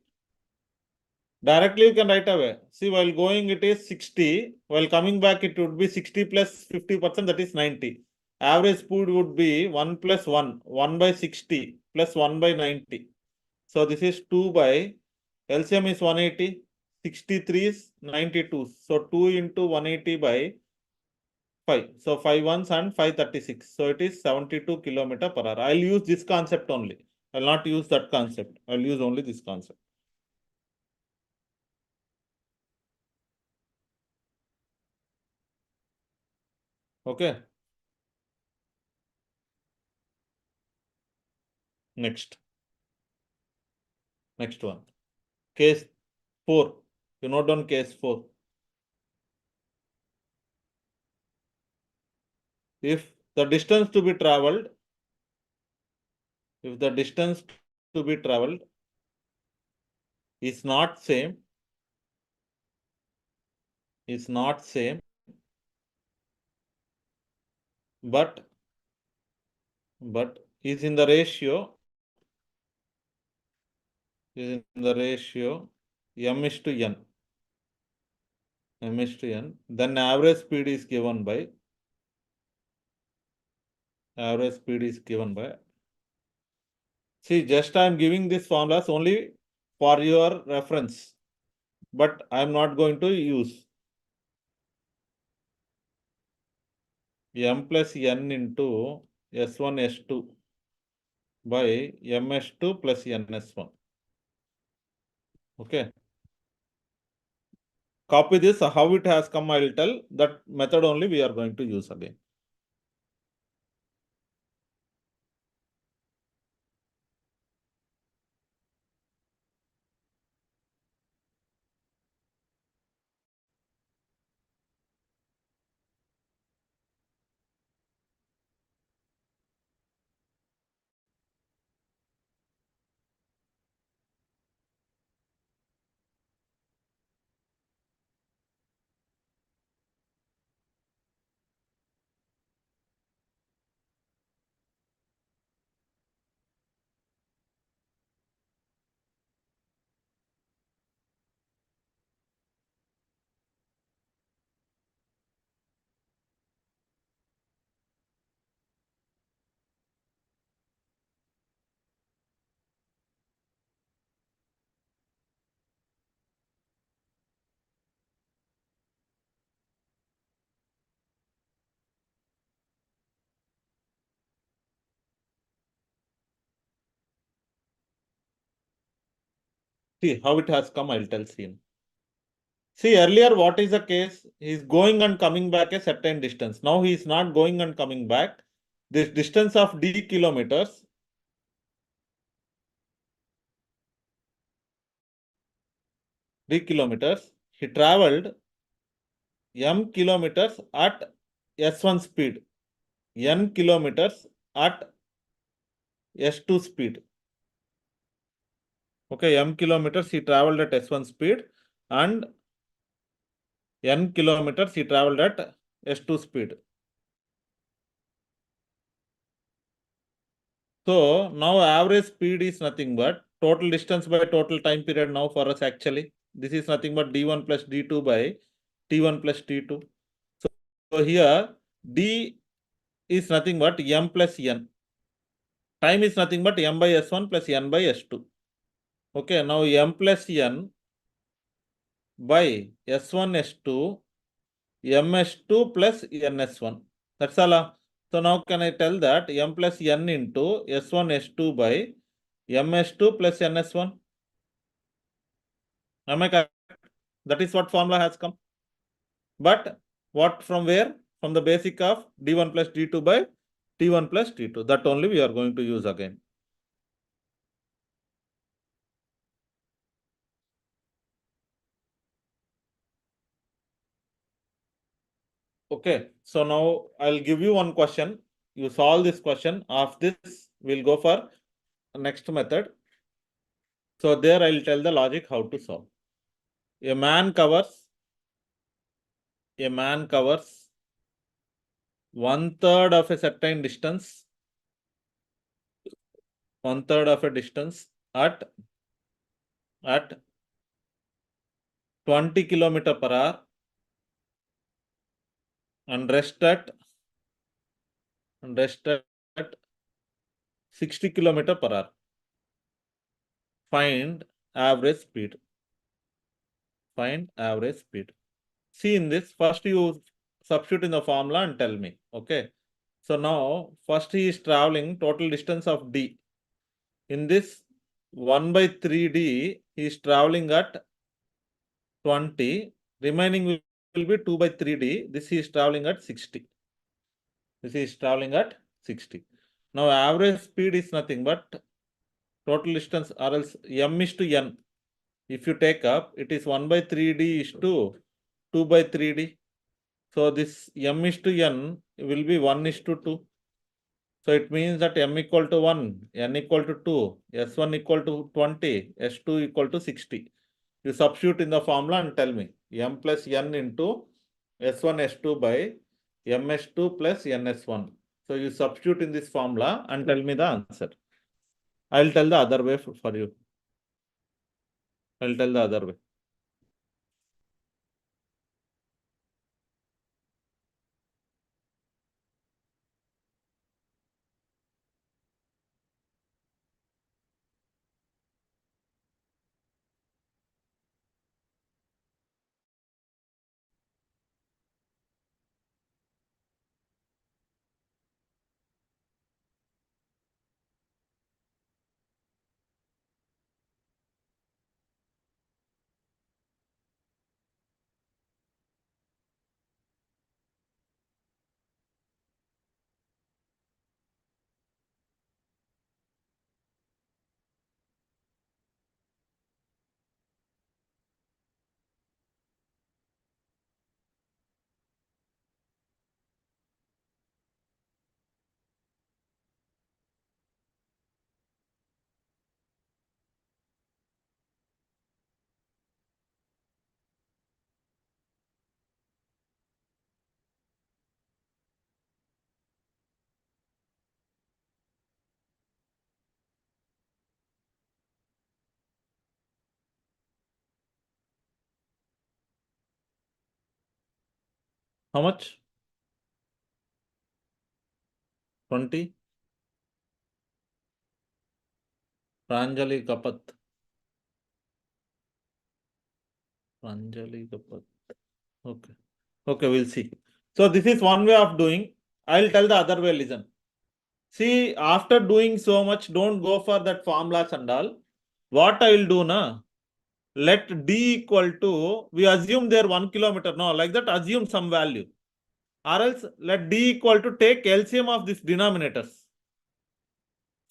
directly you can write away. See, while going it is 60, while coming back it would be 60 plus 50%, that is 90. Average speed would be 1 plus 1, 1 by 60 plus 1 by 90. So this is 2 by, LCM is 180, 63 is 92. So 2 into 180 by 5. So 5 ones and 536. So it is 72 kilometer per hour. I'll use this concept only. I'll not use that concept. I'll use only this concept. Okay. Next. Next one. Case 4. You note down case 4. If the distance to be traveled, if the distance to be traveled is not same, but is in the ratio m is to n, then average speed is given by see, just I am giving these formulas only for your reference, but I am not going to use m plus n into s1 s2 by ms2 plus ns1. Okay. Copy this. How it has come, I will tell. That method only we are going to use again. See how it has come, I will tell soon. See, earlier what is the case? He is going and coming back a certain distance. Now he is not going and coming back. This distance of d kilometers, he traveled m kilometers at s1 speed, n kilometers at s2 speed. Okay, m kilometers he traveled at s1 speed and n kilometers he traveled at s2 speed. So now average speed is nothing but total distance by total time period now for us actually. This is nothing but d1 plus d2 by t1 plus t2. So here d is nothing but m plus n. Time is nothing but m by s1 plus n by s2. Okay, now m plus n by s1 s2 ms2 plus ns1. That's all. So now can I tell that m plus n into s1 s2 by ms2 plus ns1? Am I correct? That is what formula has come. But what from where? From the basic of d1 plus d2 by t1 plus t2. That only we are going to use again. Okay, so now I'll give you one question. You solve this question. After this, we'll go for next method. So there I'll tell the logic how to solve. A man covers 1/3 of a certain distance, 1/3 of a distance at at 20 kilometer per hour and rest at 60 kilometer per hour. Find average speed. Find average speed. See in this, first you substitute in the formula and tell me. Okay. So now first he is traveling total distance of d. In this 1 by 3d, he is traveling at 20. Remaining will be 2 by 3d. This he is traveling at 60. This is traveling at 60. Now average speed is nothing but total distance or else m is to n. If you take up, it is 1 by 3d is to 2 by 3d. So this m is to n will be 1 is to 2. So it means that m equal to 1, n equal to 2, s1 equal to 20, s2 equal to 60. You substitute in the formula and tell me m plus n into s1 s2 by ms2 plus ns1. So you substitute in this formula and tell me the answer. I'll tell the other way for you. I'll tell the other way. How much? 20? Pranjali Kapat. Pranjali Kapat. Okay. Okay, we'll see. So this is one way of doing. I'll tell the other way, listen. See, after doing so much, don't go for that formulas and all. What I will do now, let d equal to, we assume there 1 kilometer, no, like that assume some value. Or else let d equal to take LCM of these denominators.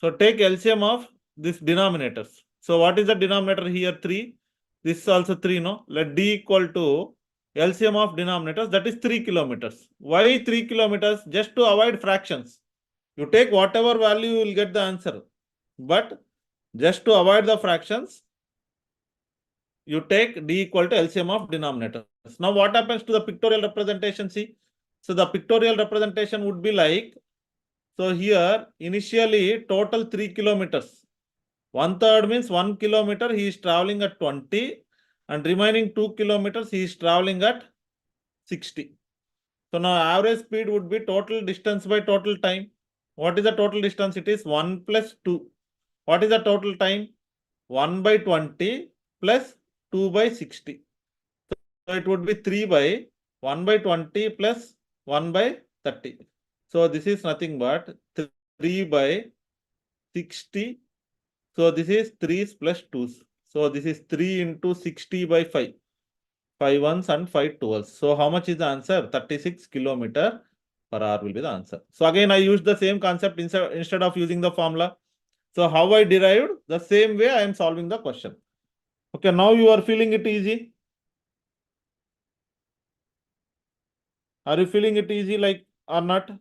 So take LCM of these denominators. So what is the denominator here? 3. This is also 3, no? Let d equal to LCM of denominators, that is 3 kilometers. Why 3 kilometers? Just to avoid fractions. You take whatever value, you will get the answer. But just to avoid the fractions, you take d equal to LCM of denominators. Now what happens to the pictorial representation? See, so the pictorial representation would be like, so here initially total 3 kilometers. 1/3 means 1 kilometer he is traveling at 20 and remaining 2 kilometers he is traveling at 60. So now average speed would be total distance by total time. What is the total distance? It is 1 plus 2. What is the total time? 1 by 20 plus 2 by 60. So it would be 3 by 1 by 20 plus 1 by 30. So this is nothing but 3 by 60. So this is 3's plus 2's. So this is 3 into 60 by 5. 5 ones and 5 twelves. So how much is the answer? 36 kilometer per hour will be the answer. So again, I used the same concept instead of using the formula. So how I derived? The same way I am solving the question. Okay, now you are feeling it easy. Are you feeling it easy like or not?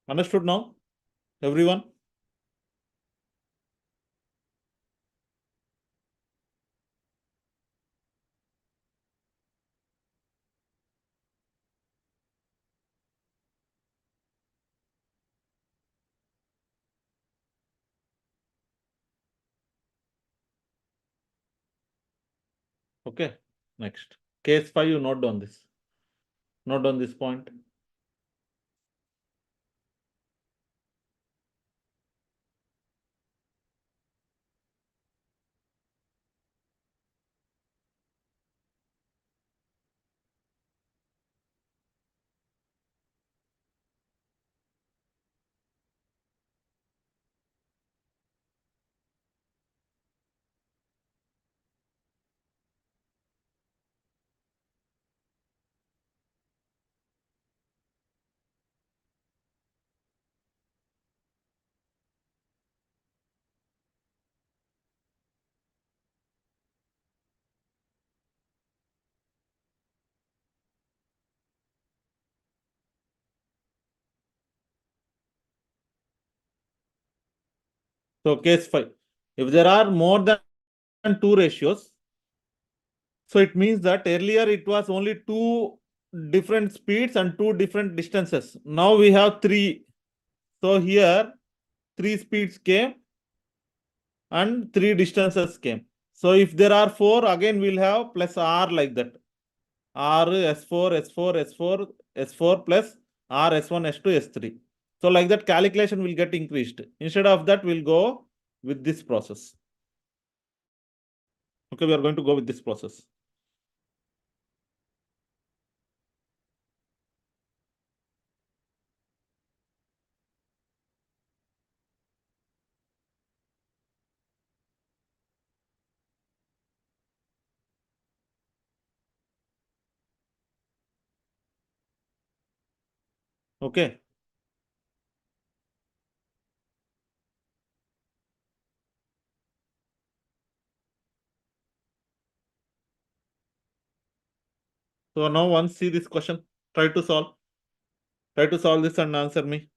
Understood now, everyone? Okay, next. Case 5, you note down this. Note down this point. So case 5. If there are more than 2 ratios, so it means that earlier it was only 2 different speeds and 2 different distances. Now we have 3. So here 3 speeds came and 3 distances came. So if there are 4, again we'll have plus R like that. R, S4, S4, S4, S4 plus R, S1, S2, S3. So like that calculation will get increased. Instead of that, we'll go with this process. Okay, we are going to go with this process. Okay. So now once see this question, try to solve. Try to solve this and answer me.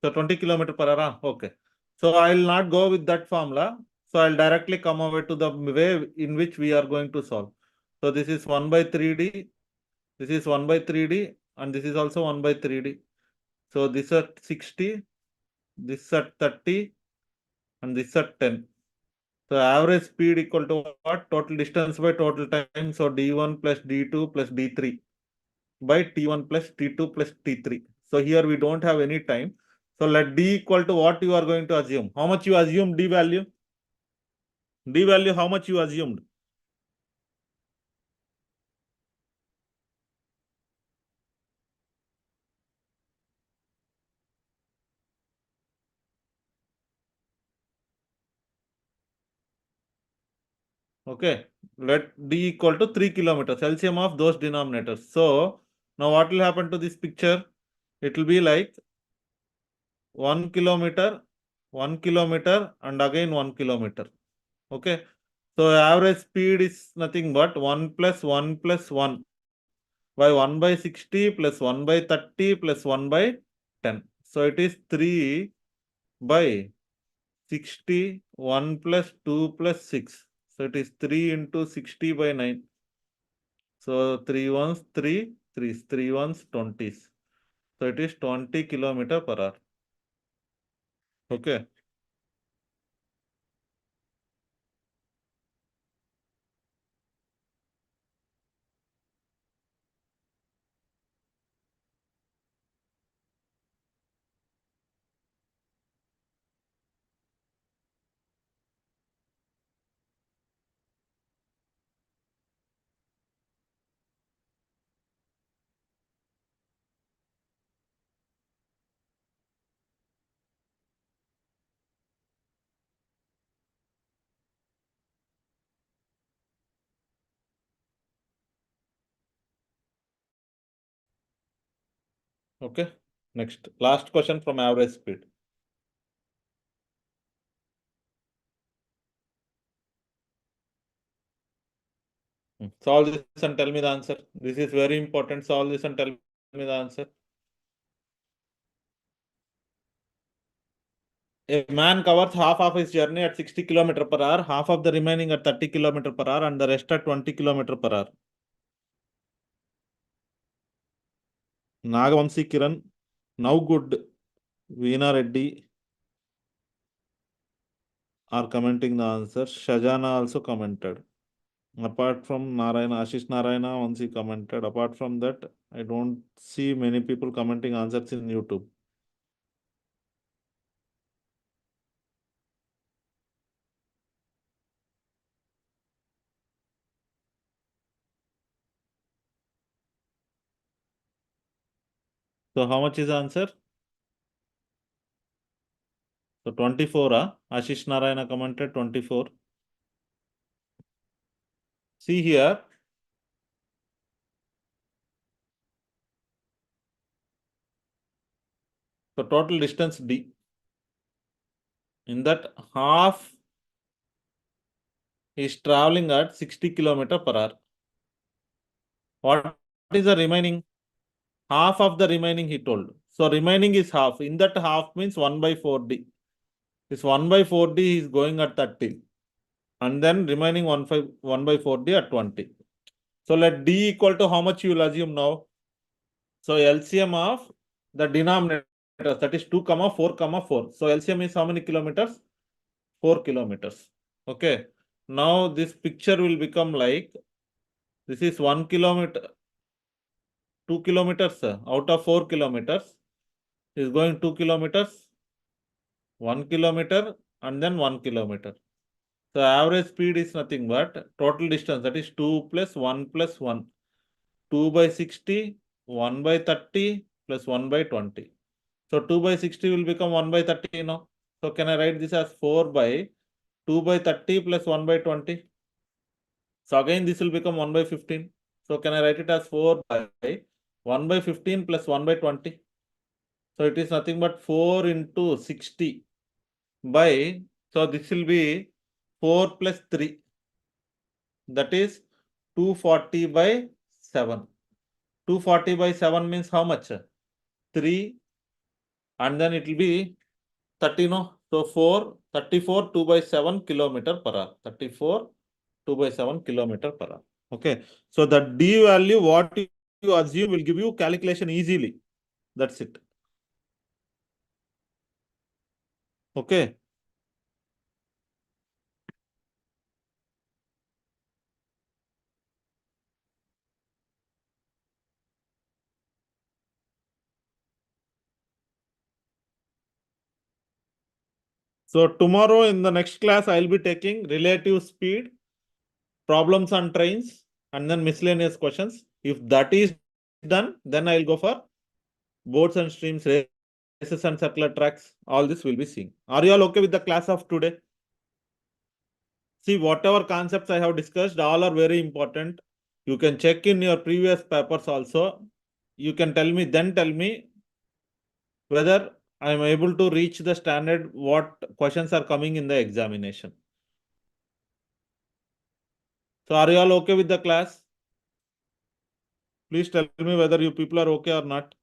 So 20 kilometer per hour. Okay. So I will not go with that formula. So I'll directly come over to the way in which we are going to solve. So this is 1 by 3D. This is 1 by 3D. And this is also 1 by 3D. So this at 60. This at 30. And this at 10. So average speed equal to what? Total distance by total time. So D1 plus D2 plus D3 by T1 plus T2 plus T3. So here we don't have any time. So let D equal to what you are going to assume. How much you assume D value? D value, how much you assumed? Okay. Let D equal to 3 kilometers. LCM of those denominators. So now what will happen to this picture? It will be like 1 kilometer, 1 kilometer, and again 1 kilometer. Okay. So average speed is nothing but 1 plus 1 plus 1 by 1 by 60 plus 1 by 30 plus 1 by 10. So it is 3 by 60, 1 plus 2 plus 6. So it is 3 into 60 by 9. So 3 ones, 3, 3, 3 ones, 20s. So it is 20 kilometer per hour. Okay. Okay. Next. Last question from average speed. Solve this and tell me the answer. This is very important. Solve this and tell me the answer. A man covers half of his journey at 60 km per hour, half of the remaining at 30 km per hour, and the rest at 20 km per hour. Nagavamsi Kiran, now good, Veena Reddy are commenting the answer. Shajana also commented. Apart from Narayana, Ashish Narayana, once he commented. Apart from that, I don't see many people commenting answers in YouTube. So how much is the answer? So 24, Ashish Narayana commented 24. See here. So total distance D. In that half is traveling at 60 km per hour. What is the remaining? Half of the remaining he told. So remaining is half. In that half means 1 by 4D. This 1 by 4D is going at 30. And then remaining 1 by 4D at 20. So let D equal to how much you will assume now? So LCM of the denominator, that is 2, 4, 4. So LCM is how many kilometers? 4 kilometers. Okay. Now this picture will become like, this is 1 kilometer, 2 kilometers out of 4 kilometers is going 2 kilometers, 1 kilometer, and then 1 kilometer. So average speed is nothing but total distance, that is 2 plus 1 plus 1. 2 by 60, 1 by 30 plus 1 by 20. So 2 by 60 will become 1 by 30 now. So can I write this as 4 by 2 by 30 plus 1 by 20? So again this will become 1 by 15. So can I write it as 4 by 1 by 15 plus 1 by 20? So it is nothing but 4 into 60 by, so this will be 4 plus 3. That is 240 by 7. 240 by 7 means how much? 3, and then it will be 30, no? So 34, 2 by 7 kilometer per hour. 34, 2 by 7 kilometer per hour. Okay. So the D value, what you assume will give you calculation easily. That's it. Okay. So tomorrow in the next class, I'll be taking relative speed, problems on trains, and then miscellaneous questions. If that is done, then I'll go for boats and streams, races and circular tracks. All this will be seen. Are you all okay with the class of today? See, whatever concepts I have discussed, all are very important. You can check in your previous papers also. You can tell me whether I am able to reach the standard, what questions are coming in the examination. So are you all okay with the class? Please tell me whether you people are okay or not.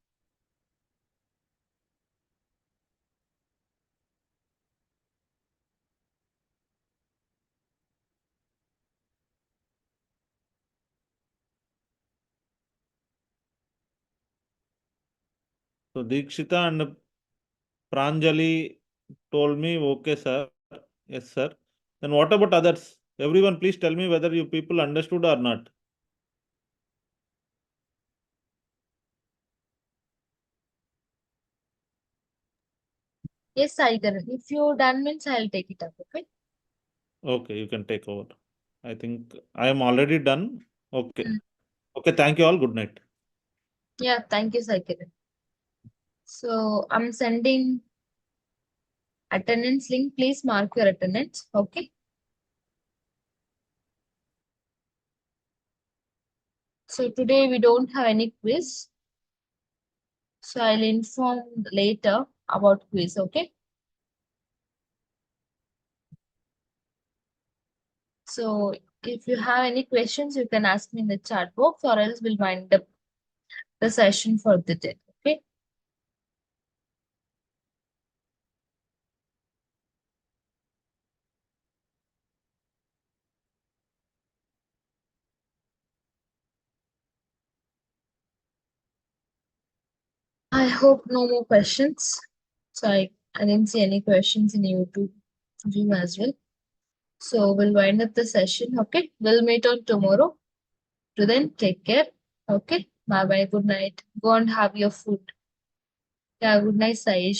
So Dikshita and Pranjali told me, okay, sir. Yes, sir. Then what about others? Everyone, please tell me whether you people understood or not. Yes, Saigar. If you're done means I'll take it up, okay? Okay, you can take over. I think I am already done. Okay. Mm. Okay, thank you all. Good night. Yeah, thank you, Saigar. So I'm sending attendance link. Please mark your attendance, okay? So today we don't have any quiz. So I'll inform later about quiz, okay? So if you have any questions, you can ask me in the chat box or else we'll wind up the session for the day, okay? I hope no more questions. So I didn't see any questions in YouTube Zoom as well. So we'll wind up the session, okay? We'll meet on tomorrow. Till then, take care. Okay? Bye bye. Good night. Go and have your food. Yeah, good night, Saish.